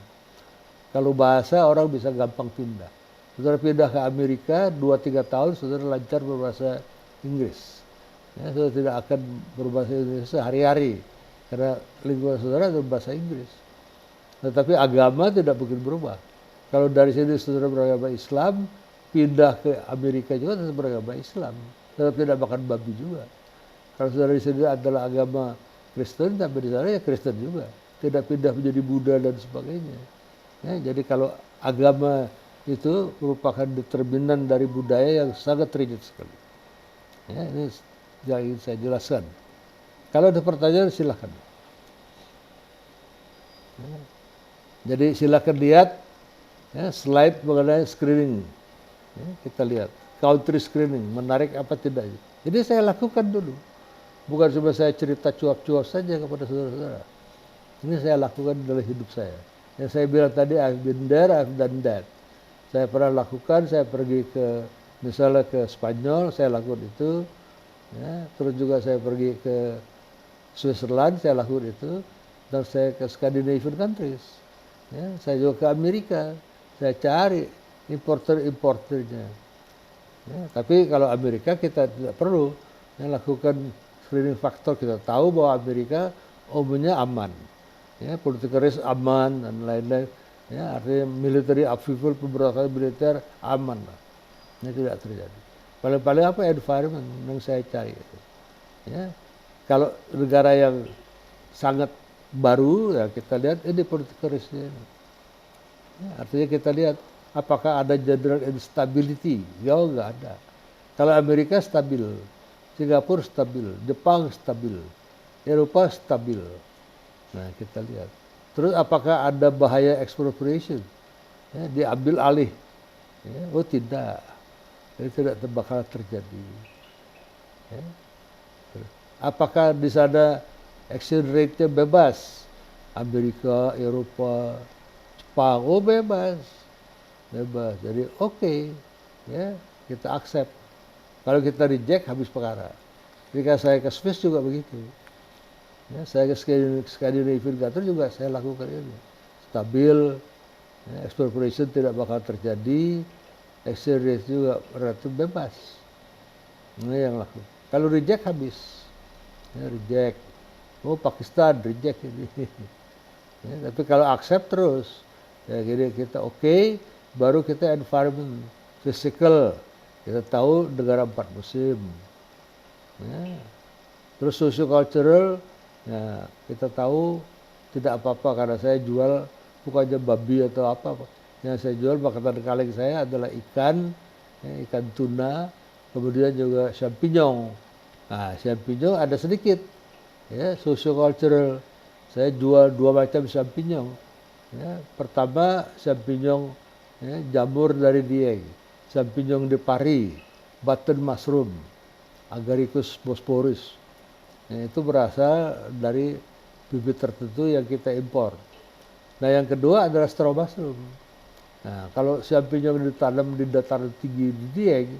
Kalau bahasa orang bisa gampang pindah. Saudara pindah ke Amerika 2-3 tahun saudara lancar berbahasa Inggris. Ya, saudara tidak akan berbahasa Inggris sehari-hari karena lingkungan saudara adalah bahasa Inggris. Tetapi agama tidak mungkin berubah. Kalau dari sini saudara beragama Islam, pindah ke Amerika juga tetap beragama Islam. Tetap tidak makan babi juga. Kalau saudara di sini adalah agama Kristen, tapi di sana ya Kristen juga. Tidak pindah menjadi Buddha dan sebagainya. Ya, jadi kalau agama itu merupakan determinan dari budaya yang sangat rigid sekali. Ya, ini yang ingin saya jelaskan. Kalau ada pertanyaan silahkan. Ya. Jadi silahkan lihat ya, slide mengenai screening. Ya, kita lihat country screening menarik apa tidak. Jadi saya lakukan dulu. Bukan cuma saya cerita cuap-cuap saja kepada saudara-saudara. Ini saya lakukan dalam hidup saya. Yang saya bilang tadi, I've been there, I've done that. Saya pernah lakukan, saya pergi ke, misalnya ke Spanyol, saya lakukan itu. Ya, terus juga saya pergi ke Switzerland, saya lakukan itu. Dan saya ke Scandinavian countries. Ya, saya juga ke Amerika, saya cari importer-importernya. Ya, tapi kalau Amerika kita tidak perlu lakukan screening faktor, kita tahu bahwa Amerika umumnya aman, ya, political risk aman dan lain-lain, ya, artinya military upheaval, pemberontakan militer aman lah, ini tidak terjadi. Paling-paling apa environment yang saya cari itu, ya. Kalau negara yang sangat baru, ya kita lihat ini political risknya, ya, artinya kita lihat apakah ada general instability, jauh nggak ada. Kalau Amerika stabil, Singapura stabil, Jepang stabil, Eropa stabil. Nah kita lihat. Terus apakah ada bahaya expropriation? Ya, diambil alih? Ya, oh tidak. Ini tidak bakal terjadi. Ya. Apakah di sana exchange rate-nya bebas? Amerika, Eropa, Jepang, oh bebas. Bebas. Jadi oke, ya, kita accept. Kalau kita reject habis perkara. Ketika saya ke Swiss juga begitu. Ya, saya ke Scandinavian country juga saya lakukan ini. Stabil, ya, expropriation tidak bakal terjadi, exchange rate juga relatif bebas. Ini yang laku. Kalau reject habis. Ya, reject. Oh Pakistan reject ini. Ya, tapi kalau accept terus, ya jadi kita oke, baru kita environment, physical. Kita tahu negara 4 musim. Ya. Terus socio-cultural, ya, kita tahu tidak apa-apa karena saya jual bukannya babi atau apa. Yang saya jual makanan kaleng saya adalah ikan, ya, ikan tuna, kemudian juga champignon. Nah, champignon ada sedikit, ya, socio-cultural. Saya jual 2 macam champignon. Ya, pertama champignon, ya, jamur dari Dieng. Champignon de Paris, button mushroom, Agaricus bosporus. Ya, itu berasal dari bibit tertentu yang kita impor. Nah yang kedua adalah straw mushroom. Nah kalau champignon ditanam di dataran tinggi di Dieng,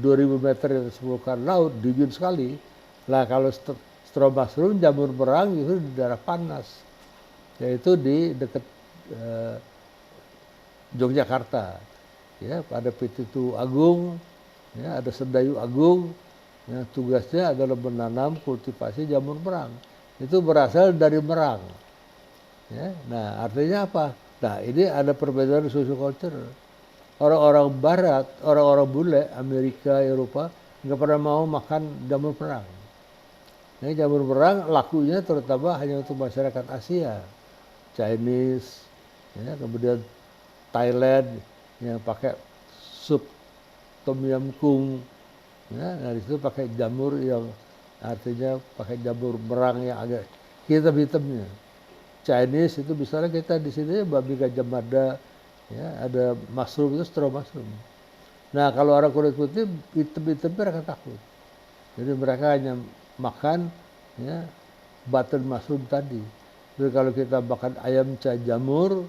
2000 meter di atas permukaan laut, dingin sekali. Nah kalau straw mushroom, jamur merang itu di daerah panas, yaitu di dekat Yogyakarta. Ya, ada Petitu Agung, ya, ada Sedayu Agung, ya, tugasnya adalah menanam kultivasi jamur merang. Itu berasal dari merang. Ya, nah artinya apa? Nah ini ada perbedaan sosiokultur. Orang-orang Barat, orang-orang bule, Amerika, Eropa, nggak pernah mau makan jamur merang. Nah, jamur merang lakunya terutama hanya untuk masyarakat Asia, Chinese, ya, kemudian Thailand, yang pakai sup tom yum kung, ya, dari situ pakai jamur yang artinya pakai jamur merang yang agak hitam-hitamnya. Chinese itu misalnya kita di sini babi gajah mada, ya ada mushroom itu straw mushroom. Nah kalau orang kulit putih hitam-hitam mereka takut. Jadi mereka hanya makan ya button mushroom tadi. Jadi kalau kita makan ayam jamur,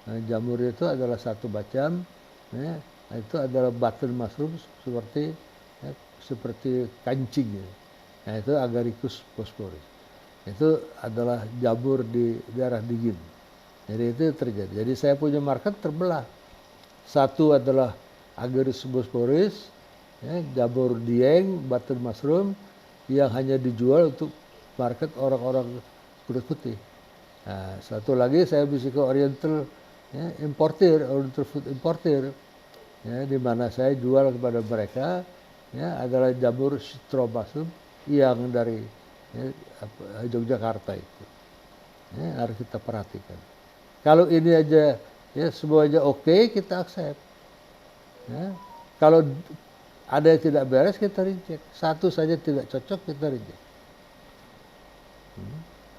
nah, jamur itu adalah satu macam, ya, itu adalah button mushroom seperti ya, seperti kancing. Ya. Nah itu Agaricus phosphoris. Itu adalah jamur di daerah dingin. Jadi itu terjadi. Jadi saya punya market terbelah. Satu adalah Agaricus phosphoris, ya, jamur dieng, button mushroom yang hanya dijual untuk market orang-orang kulit putih. Nah, satu lagi saya bisa ke Oriental ya, importer, Oriental food importer, ya, di mana saya jual kepada mereka ya, adalah jamur straw mushroom yang dari ya, Yogyakarta itu. Ya, harus kita perhatikan. Kalau ini aja ya semuanya oke, kita accept. Ya. Kalau ada yang tidak beres kita reject. Satu saja tidak cocok kita reject.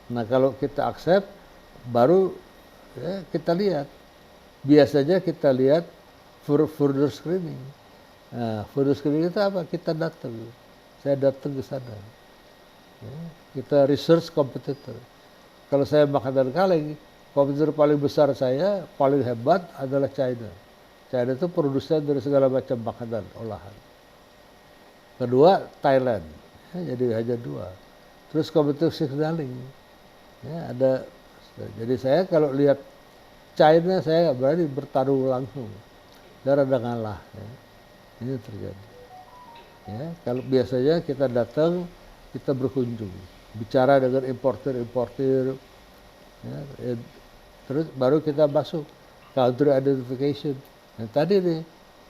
Nah kalau kita accept, baru ya, kita lihat. Biasanya kita lihat further screening. Nah, further screening itu apa? Kita datang. Saya datang ke sana. Ya, kita research competitor. Kalau saya makanan kaleng, kompetitor paling besar saya, paling hebat adalah China. China itu produsen dari segala macam makanan olahan. Kedua Thailand, ya, jadi hanya dua. Terus kompetitor signaling, ya, ada. Jadi saya kalau lihat China saya nggak berani bertarung langsung, saya rada ngalah. Ya. Ini terjadi. Ya, kalau biasanya kita datang, kita berkunjung, bicara dengan importer, ya, terus baru kita masuk country identification. Nah tadi nih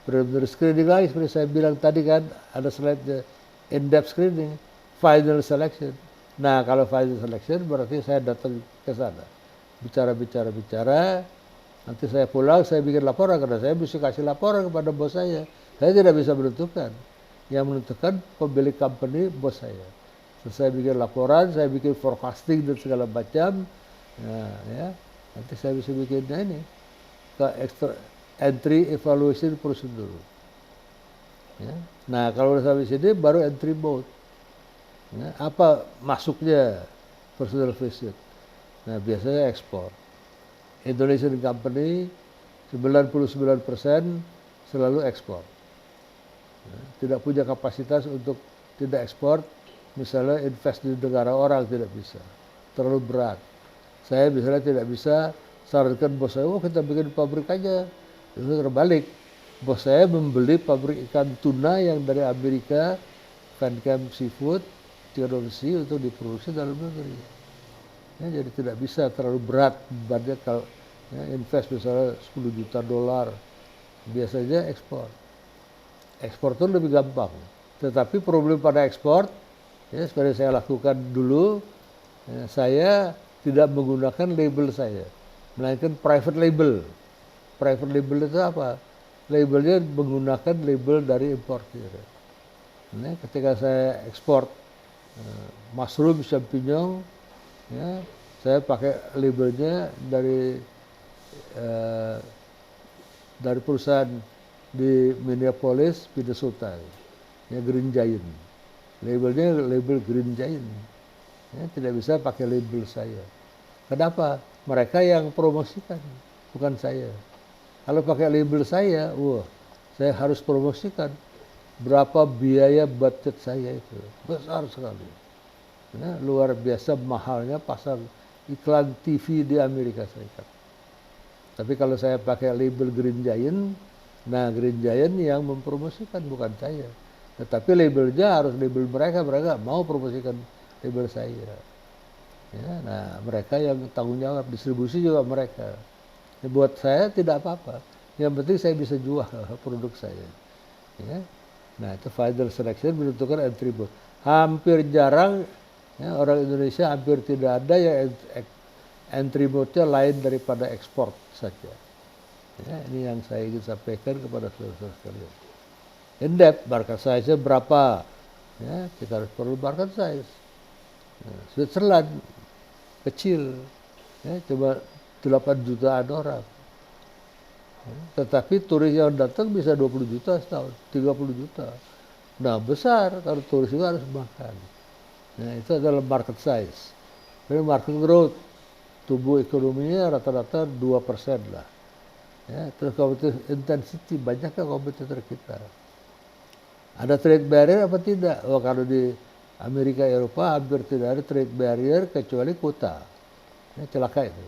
benar-benar screening lagi seperti saya bilang tadi kan ada slide in-depth screening, final selection. Nah kalau final selection berarti saya datang ke sana, bicara, nanti saya pulang saya bikin laporan karena saya bisa kasih laporan kepada bos saya. Saya tidak bisa menentukan, yang menentukan pemilik company bos saya. Saya bikin laporan, saya bikin forecasting dan segala macam. Nah, ya, nanti saya bisa bikinnya ini ke entry evaluation procedure. Ya. Nah, kalau udah sampai sini baru entry mode. Ya, apa masuknya personal visit? Nah, biasanya ekspor. Indonesian company 99% selalu ekspor. Ya, tidak punya kapasitas untuk tidak ekspor. Misalnya invest di negara orang tidak bisa, terlalu berat. Saya misalnya tidak bisa sarankan bos saya, oh kita bikin pabrik aja. Itu terbalik. Bos saya membeli pabrik ikan tuna yang dari Amerika, Vanchem Seafood, Theodore untuk diproduksi dalam negeri. Ya, jadi tidak bisa terlalu berat bebannya kalau ya, invest misalnya 10 juta dolar. Biasanya ekspor. Ekspor itu lebih gampang. Tetapi problem pada ekspor, ya, seperti saya lakukan dulu, ya, saya tidak menggunakan label saya, melainkan private label. Private label itu apa? Labelnya menggunakan label dari importer. Nah, ketika saya ekspor mushroom champignon, ya, saya pakai labelnya dari perusahaan di Minneapolis, Minnesota, ya, Green Giant. Labelnya label Green Giant. Ya, tidak bisa pakai label saya. Kenapa? Mereka yang promosikan, bukan saya. Kalau pakai label saya, wah, saya harus promosikan. Berapa biaya budget saya itu? Besar sekali. Ya, luar biasa mahalnya pasang iklan TV di Amerika Serikat. Tapi kalau saya pakai label Green Giant, nah Green Giant yang mempromosikan, bukan saya. Tetapi labelnya harus label mereka mau promosikan label saya. Ya, nah mereka yang tanggung jawab, distribusi juga mereka. Ya, buat saya tidak apa-apa. Yang penting saya bisa jual produk saya. Ya. Nah itu final selection menentukan entry board. Hampir jarang ya, orang Indonesia hampir tidak ada yang entry boardnya lain daripada ekspor saja. Ya, ini yang saya ingin sampaikan kepada saudara-saudara sekalian. In-depth, market size-nya berapa? Ya, kita harus perlu market size. Nah, Switzerland kecil, Ya, cuma 8 jutaan orang. Tetapi turis yang datang bisa 20 juta setahun, 30 juta. Nah besar, kalau turis juga harus makan. Nah itu adalah market size. Jadi market growth, tumbuh ekonominya rata-rata 2% lah. Ya, terus competitive intensity, banyaknya kompetitor kita. Ada trade barrier apa tidak? Oh, kalau di Amerika Eropa hampir tidak ada trade barrier kecuali kuota. Ya, celaka itu.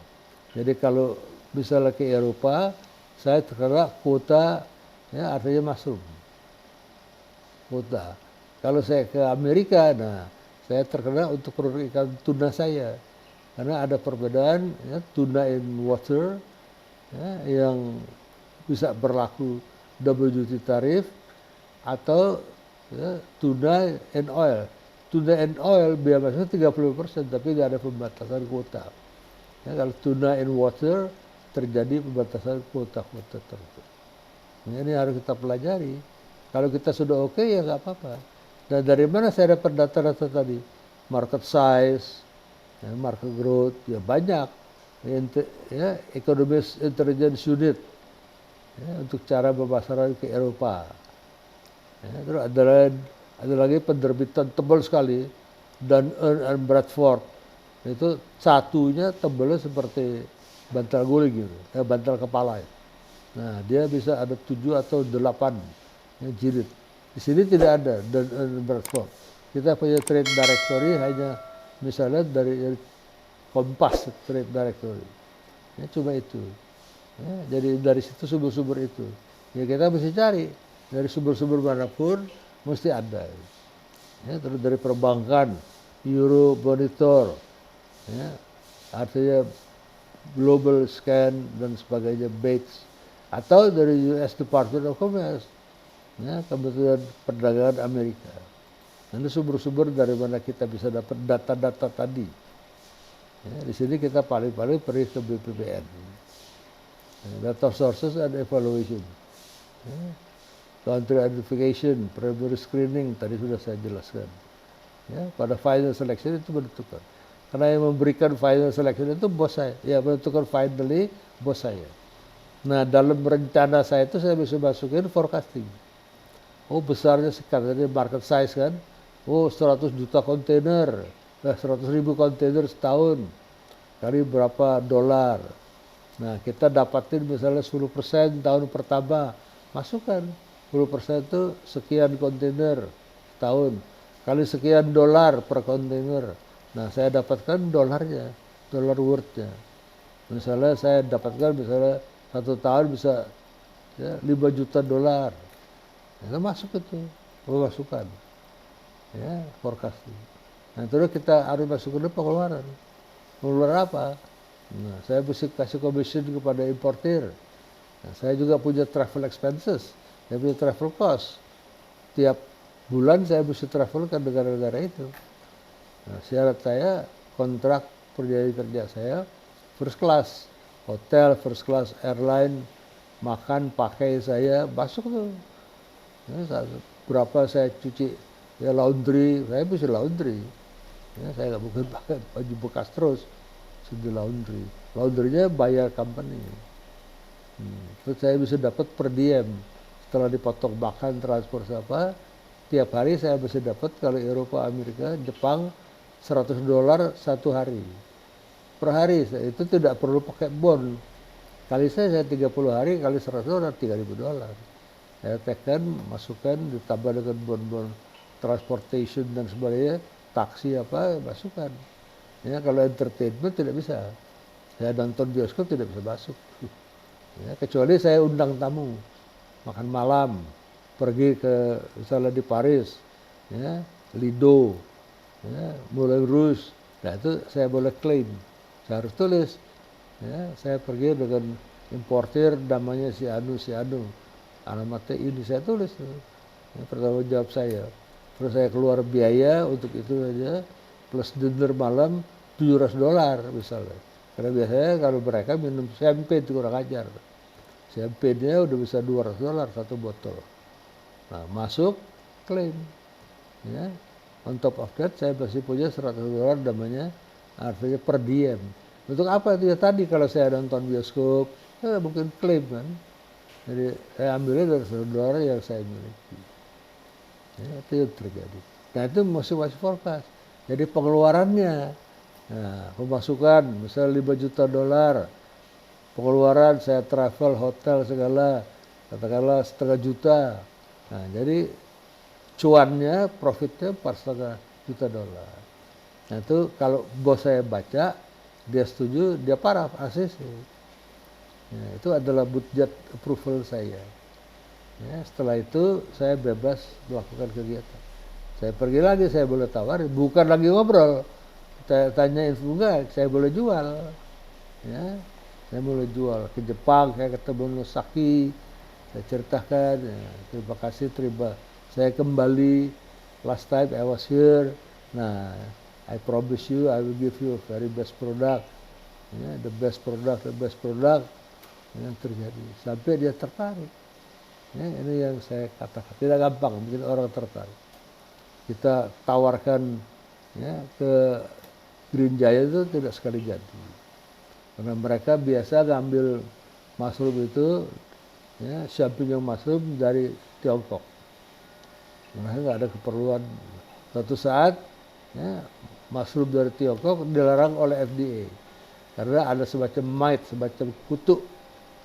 Jadi kalau misalnya ke Eropa, saya terkena kuota, ya artinya masuk kuota. Kalau saya ke Amerika, nah saya terkena untuk produk ikan tuna saya, karena ada perbedaan ya, tuna in water ya, yang bisa berlaku double duty tarif atau ya, tuna and oil. Tuna and oil biaya masuknya 30%, tapi nggak ada pembatasan kuota. Ya, kalau tuna and water terjadi pembatasan kuota-kuota tertentu. Nah, ini harus kita pelajari. Kalau kita sudah oke ya nggak apa-apa. Dan dari mana saya dapat data-data tadi? Market size, ya, market growth, ya banyak. Ya, Economist Intelligence Unit ya, untuk cara pemasaran ke Eropa. Ya, terus ada lagi penerbitan tebal sekali, dan Earn Bradford itu satunya tebalnya seperti bantal guling gitu, bantal kepala. Nah dia bisa ada 7 atau 8 ya, jilid. Di sini tidak ada dan Earn Bradford. Kita punya trade directory hanya misalnya dari Kompas trade directory. Ya, cuma itu. Ya, jadi dari situ sumber-sumber itu. Ya kita mesti cari dari sumber-sumber manapun mesti ada. Ya, terus dari perbankan, Euro Monitor, ya, artinya Global Scan dan sebagainya, Bates, atau dari US Department of Commerce, ya, Kementerian Perdagangan Amerika. Ini sumber-sumber dari mana kita bisa dapat data-data tadi. Ya, di sini kita paling-paling pergi ke BPPN. Data sources and evaluation. Ya, country identification, primary screening, tadi sudah saya jelaskan. Ya, pada final selection itu menentukan. Karena yang memberikan final selection itu bos saya. Ya, menentukan finally bos saya. Nah, dalam rencana saya itu saya bisa masukin forecasting. Oh, besarnya sekarang, jadi market size kan. Oh, 100 juta kontainer. 100.000 kontainer setahun. Kali berapa dolar. Nah, kita dapatin misalnya 10% tahun pertama. Masukkan. 10% itu sekian kontainer setahun. Kali sekian dolar per kontainer. Nah, saya dapatkan dolarnya, dolar worth-nya. Misalnya saya dapatkan misalnya 1 tahun bisa ya, 5 juta dolar. Itu masuk itu, pemasukan. Ya, forecasting. Nah, terus kita harus masukin pengeluaran. Pengeluaran apa? Nah, saya mesti kasih commission kepada importir. Nah, saya juga punya travel expenses, saya punya travel cost. Tiap bulan saya mesti travel ke negara-negara itu. Nah, syarat saya kontrak perjanjian kerja saya first class, hotel first class, airline, makan pakai saya masuk tuh. Ya, berapa saya cuci ya laundry, saya bisa laundry. Ya, saya nggak mungkin pakai baju bekas terus, sudah laundry. Laundrynya bayar company. Terus saya bisa dapat per diem setelah dipotong makan, transport apa. Tiap hari saya bisa dapat kalau Eropa, Amerika, Jepang $100 satu hari. Per hari itu tidak perlu pakai bond. Kali saya 30 hari kali $100 $3.000. Saya tekan, masukkan, ditambah dengan bon-bon transportation dan sebagainya, taksi apa, masukkan. Ya, kalau entertainment tidak bisa. Saya nonton bioskop tidak bisa masuk. Ya, kecuali saya undang tamu, makan malam, pergi ke misalnya di Paris, ya, Lido, ya, Moulin Rouge. Nah itu saya boleh klaim. Saya harus tulis. Ya, saya pergi dengan importir namanya si Anu. Alamatnya ini saya tulis. Ya, pertanggung jawab saya. Terus saya keluar biaya untuk itu aja, plus dinner malam $700 misalnya. Karena biasanya kalau mereka minum champagne itu kurang ajar. Champagne-nya udah bisa $200 satu botol. Nah, masuk, klaim. Ya. On top of that, saya masih punya $100 namanya, artinya per diem. Untuk apa itu ya tadi kalau saya nonton bioskop, ya mungkin klaim kan. Jadi saya ambilnya dari saudara yang saya miliki. Ya, itu yang terjadi. Nah itu masih forecast. Jadi pengeluarannya, nah, pemasukan misalnya 5 juta dolar, pengeluaran saya travel, hotel segala, katakanlah 1,5 juta. Nah jadi cuannya, profitnya 4,5 juta dolar. Nah itu kalau bos saya baca, dia setuju, dia paraf, ACC. Ya, itu adalah budget approval saya. Ya, setelah itu saya bebas melakukan kegiatan. Saya pergi lagi, saya boleh tawar, bukan lagi ngobrol. Saya tanya info enggak, saya boleh jual. Ya, saya boleh jual ke Jepang, saya ketemu Nosaki, saya ceritakan, ya, terima kasih, saya kembali, last time I was here. Nah, I promise you, I will give you very best product. Ya, the best product yang terjadi. Sampai dia tertarik. Ya, ini yang saya katakan. Tidak gampang, mungkin orang tertarik. Kita tawarkan ya, ke Green Giant itu tidak sekali jadi. Karena mereka biasa ngambil mushroom itu, ya, champignon mushroom dari Tiongkok. Mereka nggak ada keperluan. Suatu saat, ya, mushroom dari Tiongkok dilarang oleh FDA. Karena ada semacam mite, semacam kutu,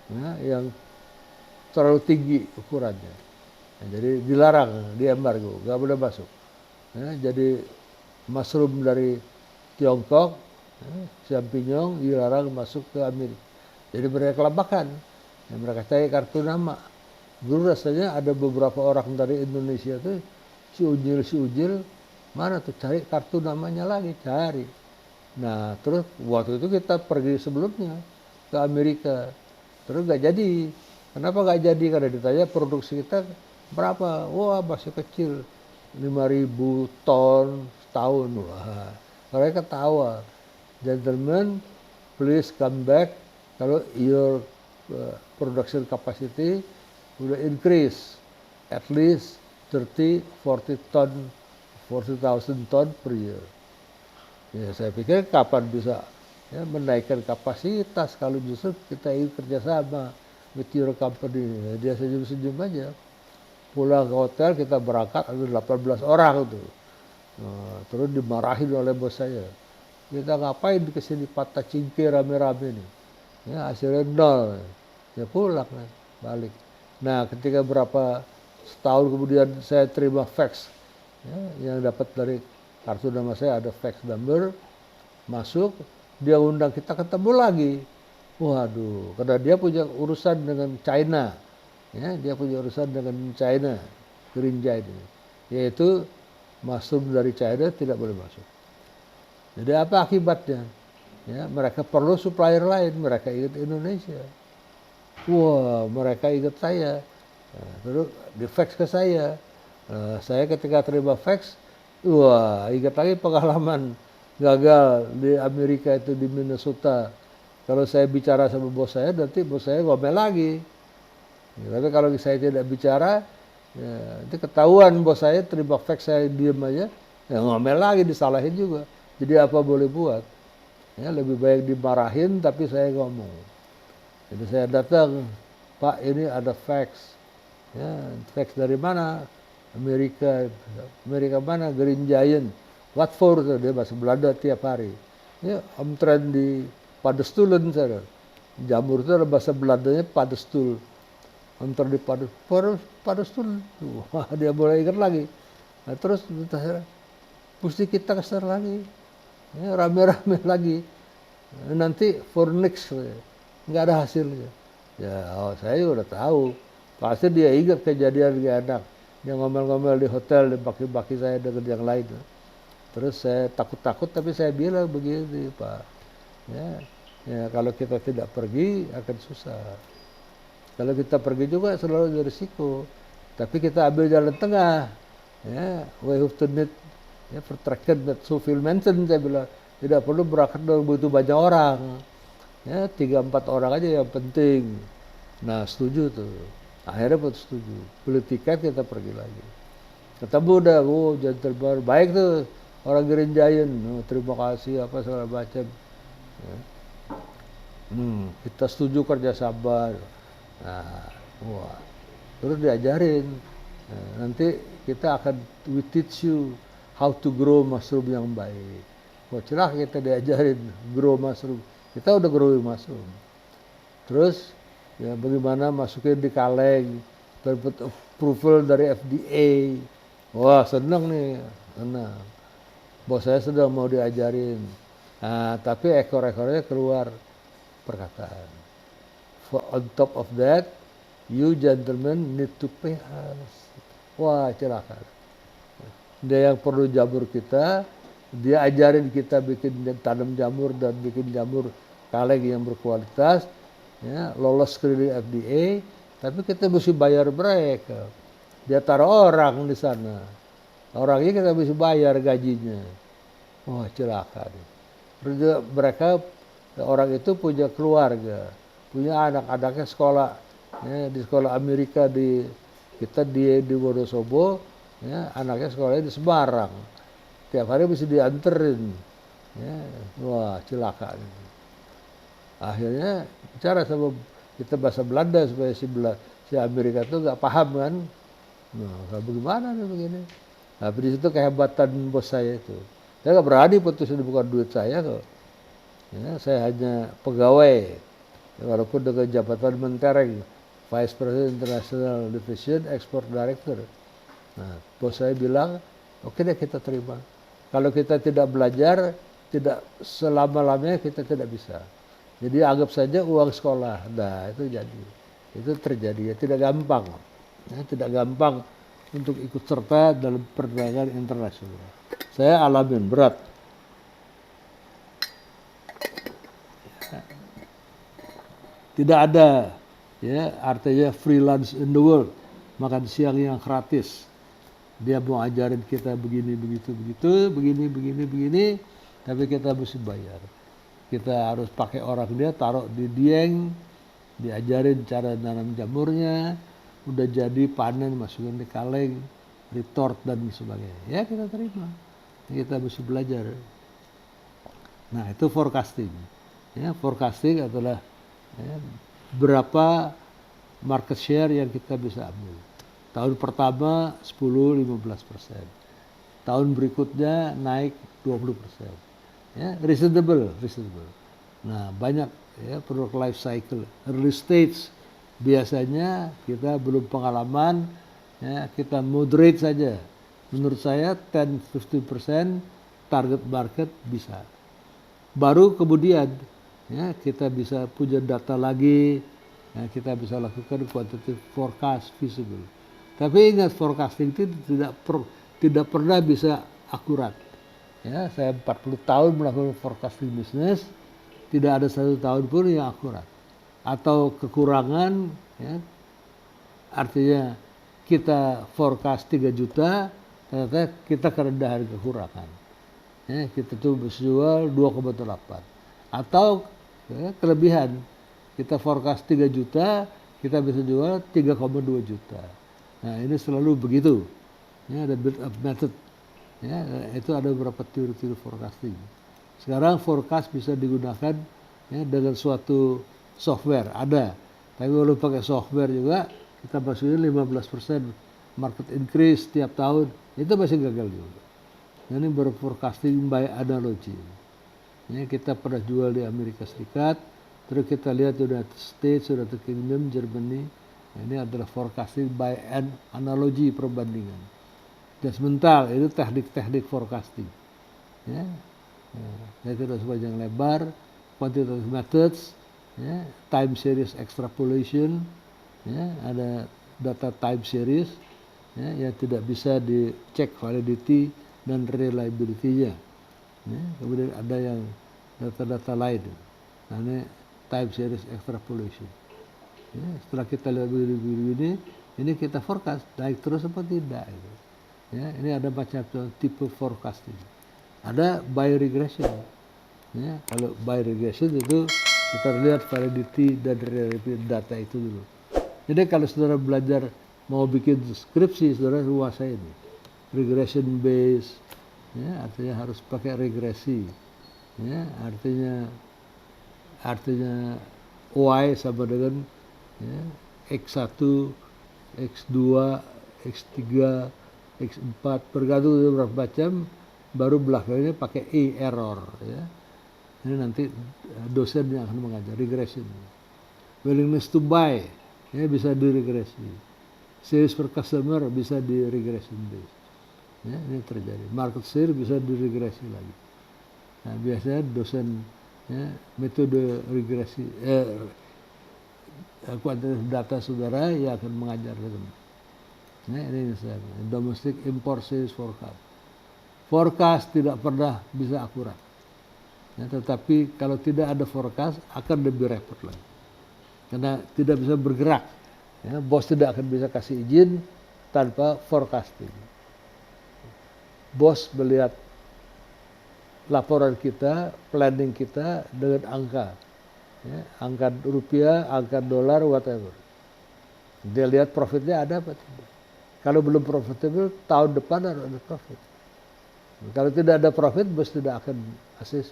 ya, yang terlalu tinggi ukurannya. Nah, jadi dilarang, di embargo, nggak boleh masuk. Ya, jadi mushroom dari Tiongkok, ya, champignon dilarang masuk ke Amerika. Jadi mereka kelabakan, ya, mereka cari kartu nama. Dulu rasanya ada beberapa orang dari Indonesia tuh si ujil, mana tuh cari kartu namanya lagi, cari. Nah terus waktu itu kita pergi sebelumnya ke Amerika, terus nggak jadi. Kenapa nggak jadi? Karena ditanya produksi kita berapa? Wah masih kecil, 5.000 ton setahun. Wah, mereka ketawa. Gentlemen, please come back kalau your production capacity will increase at least 40,000 ton per year. Ya, saya pikir kapan bisa ya, menaikkan kapasitas kalau justru kita ingin kerjasama with your company. Ya, dia senyum-senyum aja. Pulang ke hotel kita berangkat ada 18 orang tuh. Nah, terus dimarahin oleh bos saya. Kita ngapain kesini patah cingkir rame-rame nih. Ya hasilnya nol. Ya pulang kan, balik. Nah ketika berapa setahun kemudian saya terima fax. Ya, yang dapat dari kartu nama saya ada fax number. Masuk, dia undang kita ketemu lagi. Waduh, karena dia punya urusan dengan China. Ya, dia punya urusan dengan China, Green Giant ini. Yaitu mushroom dari China tidak boleh masuk. Jadi apa akibatnya? Ya, mereka perlu supplier lain, mereka ingat Indonesia. Wah, mereka ingat saya. Nah, terus di fax ke saya. Saya ketika terima fax, wah, ingat lagi pengalaman gagal di Amerika itu di Minnesota. Kalau saya bicara sama bos saya, nanti bos saya ngomel lagi. Ya, tapi kalau saya tidak bicara, ya, nanti ketahuan bos saya terima fax saya diem aja, ya ngomel lagi, disalahin juga. Jadi apa boleh buat? Ya, lebih baik dimarahin tapi saya ngomong. Jadi saya datang, Pak ini ada fax. Ya, fax dari mana? Amerika. Amerika mana? Green Giant. What for? Dia bahasa Belanda tiap hari. Ya, omtren di Padestulen saya. Jamur itu ada bahasa Belandanya Padestul. Omtren di Padestul. Wah, dia boleh ingat lagi. Nah, terus mesti kita kesana lagi. Ya, rame-rame lagi. Nanti for next nggak ada hasilnya. Ya, saya udah tahu. Pasti dia ingat kejadian dia anak. Dia ngomel-ngomel di hotel, di baki-baki saya dengan yang lain. Terus saya takut-takut, tapi saya bilang begini, Pak. Ya, kalau kita tidak pergi akan susah. Kalau kita pergi juga selalu ada risiko. Tapi kita ambil jalan tengah. Ya, we have to need ya, protracted fulfillment, saya bilang. Tidak perlu berangkat begitu banyak orang. Ya, 3-4 orang aja yang penting. Nah, setuju tuh. Akhirnya pun setuju. Beli tiket kita pergi lagi. Ketemu udah, gentleman. Baik tuh orang Green Giant. Terima kasih apa segala macam. Ya. Kita setuju kerjasama. Nah, wah, terus diajarin. Nah, nanti kita akan we teach you how to grow mushroom yang baik. Wah, celaka kita diajarin grow mushroom. Kita udah growing mushroom. Terus ya bagaimana masukin di kaleng, dapat approval dari FDA. Wah, senang nih, senang. Bos saya sudah mau diajarin. Nah, tapi ekor-ekornya keluar perkataan. On top of that, you gentlemen need to pay us. Wah, celaka. Dia yang perlu jamur kita, dia ajarin kita bikin tanam jamur dan bikin jamur kaleng yang berkualitas, ya, lolos screening FDA, tapi kita mesti bayar mereka. Dia taruh orang di sana. Orangnya kita mesti bayar gajinya. Wah, celaka nih. Mereka, orang itu punya keluarga, punya anak-anaknya sekolah, ya, di sekolah Amerika kita di Wonosobo, ya, anaknya sekolahnya di Semarang. Tiap hari mesti dianterin. Ya, wah, celaka nih. Akhirnya bicara sama kita bahasa Belanda supaya si Amerika itu nggak paham kan. Nah, bagaimana nih begini? Nah, di situ kehebatan bos saya itu. Saya nggak berani putusin bukan duit saya kok. Ya, saya hanya pegawai, ya, walaupun dengan jabatan mentereng, Vice President International Division Export Director. Nah, bos saya bilang, oke deh kita terima. Kalau kita tidak belajar, tidak selama-lamanya kita tidak bisa. Jadi anggap saja uang sekolah. Nah, itu jadi. Itu terjadi. Ya, tidak gampang. Ya, tidak gampang untuk ikut serta dalam perdagangan internasional. Saya alamin berat. Tidak ada, ya, artinya freelance in the world. Makan siang yang gratis. Dia mau ajarin kita begini, begitu, begini. Tapi kita mesti bayar. Kita harus pakai orang dia, taruh di Dieng, diajarin cara nanam jamurnya, udah jadi panen, masukin di kaleng, retort dan sebagainya. Ya kita terima. Kita mesti belajar. Nah, itu forecasting. Ya, forecasting adalah, ya, berapa market share yang kita bisa ambil. Tahun pertama 10-15%. Tahun berikutnya naik 20%. Ya, reasonable. Nah, banyak, ya, produk life cycle, early stage. Biasanya kita belum pengalaman, ya, kita moderate saja. Menurut saya 10-15% target market bisa. Baru kemudian, ya, kita bisa punya data lagi, ya, kita bisa lakukan quantitative forecast feasible. Tapi ingat, forecasting itu tidak pernah bisa akurat. Ya, saya 40 tahun melakukan forecasting bisnis, tidak ada satu tahun pun yang akurat. Atau kekurangan, ya, artinya kita forecast 3 juta, ternyata kita kerendahan kekurangan. Ya, kita tuh bisa jual 2,8. Atau, ya, kelebihan, kita forecast 3 juta, kita bisa jual 3,2 juta. Nah, ini selalu begitu. Ya, ada build up method. Ya, itu ada beberapa teori-teori forecasting. Sekarang forecast bisa digunakan, ya, dengan suatu software, ada. Tapi kalau pakai software juga, kita masukin 15% market increase setiap tahun, itu masih gagal juga. Ini baru forecasting by analogy. Ini kita pernah jual di Amerika Serikat, terus kita lihat United States, United Kingdom, Germany. Ini adalah forecasting by analogy, perbandingan. Judgmental, itu teknik-teknik forecasting. Ya, saya tidak sepanjang lebar, quantitative methods, ya, time series extrapolation, ya, ada data time series, ya, yang tidak bisa dicek validity dan reliability-nya. Ya, kemudian ada yang data-data lain. Nah, ini time series extrapolation. Ya, setelah kita lihat begini, ini kita forecast naik terus apa tidak. Ya, ini ada macam tipe forecasting. Ada by regression. Ya, kalau by regression itu kita lihat validity dan reliability data itu dulu. Jadi kalau saudara belajar mau bikin skripsi, saudara kuasai ini. Regression based, ya, artinya harus pakai regresi. Ya, artinya artinya Y sama dengan ya, X1, X2, X3, X4, bergantung dari berapa macam, baru belakangnya pakai E, error. Ya. Ini nanti dosen yang akan mengajar, regression. Willingness to buy, ya, bisa diregresi. Sales per customer bisa di regression base. Ya, ini terjadi. Market share bisa diregresi lagi. Nah, biasanya dosen ya, metode regresi kuantitatif data saudara yang akan mengajar itu. Nah, ini misalnya domestic import sales forecast. Forecast tidak pernah bisa akurat. Ya, tetapi kalau tidak ada forecast akan lebih repot lagi. Karena tidak bisa bergerak. Ya, bos tidak akan bisa kasih izin tanpa forecasting. Bos melihat laporan kita, planning kita dengan angka. Ya, angka rupiah, angka dolar, whatever. Dia lihat profitnya ada apa tidak. Kalau belum profitable, tahun depan harus ada profit. Kalau tidak ada profit, bos tidak akan ACC.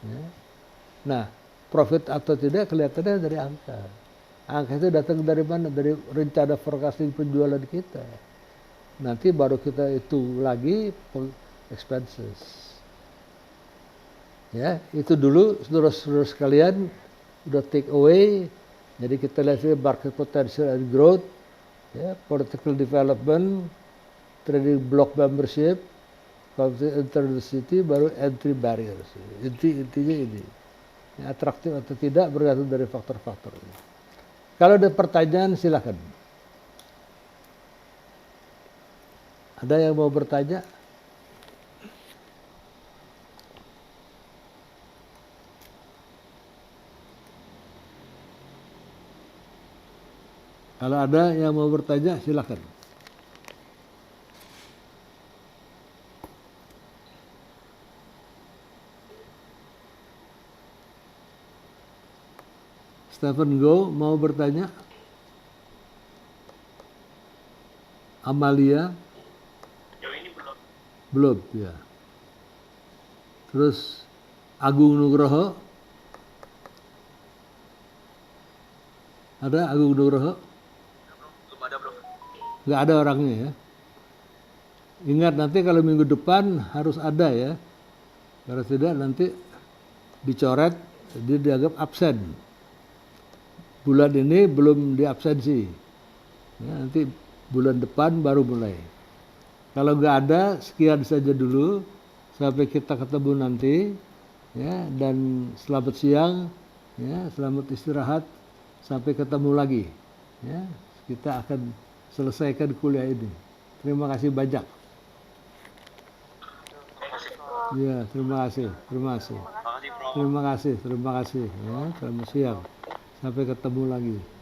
Ya. Nah, profit atau tidak kelihatannya dari angka. Angka itu datang dari mana? Dari rencana forecasting penjualan kita. Nanti baru kita hitung lagi expenses. Ya, itu dulu saudara-saudara sekalian udah take away. Jadi kita lihat market potential and growth, ya, political development, trading block membership, interdicity, baru entry barriers. Intinya ini. Ya, atraktif atau tidak bergantung dari faktor-faktor ini. Kalau ada pertanyaan silakan. Ada yang mau bertanya? Kalau ada yang mau bertanya silakan. Stephen Go mau bertanya? Amalia? Jauh ini belum. Belum, ya. Terus Agung Nugroho? Ada Agung Nugroho? Belum ada, bro. Nggak ada orangnya ya. Ingat nanti kalau minggu depan harus ada ya. Kalau tidak nanti dicoret, dia dianggap absen. Bulan ini belum diabsensi. Ya, nanti bulan depan baru mulai. Kalau nggak ada, sekian saja dulu. Sampai kita ketemu nanti. Ya, dan selamat siang. Ya, selamat istirahat. Sampai ketemu lagi. Ya, kita akan selesaikan kuliah ini. Terima kasih banyak. Ya, terima kasih. Terima kasih. Makasih, bro. Terima kasih. Terima kasih. Ya, selamat siang. Sampai ketemu lagi.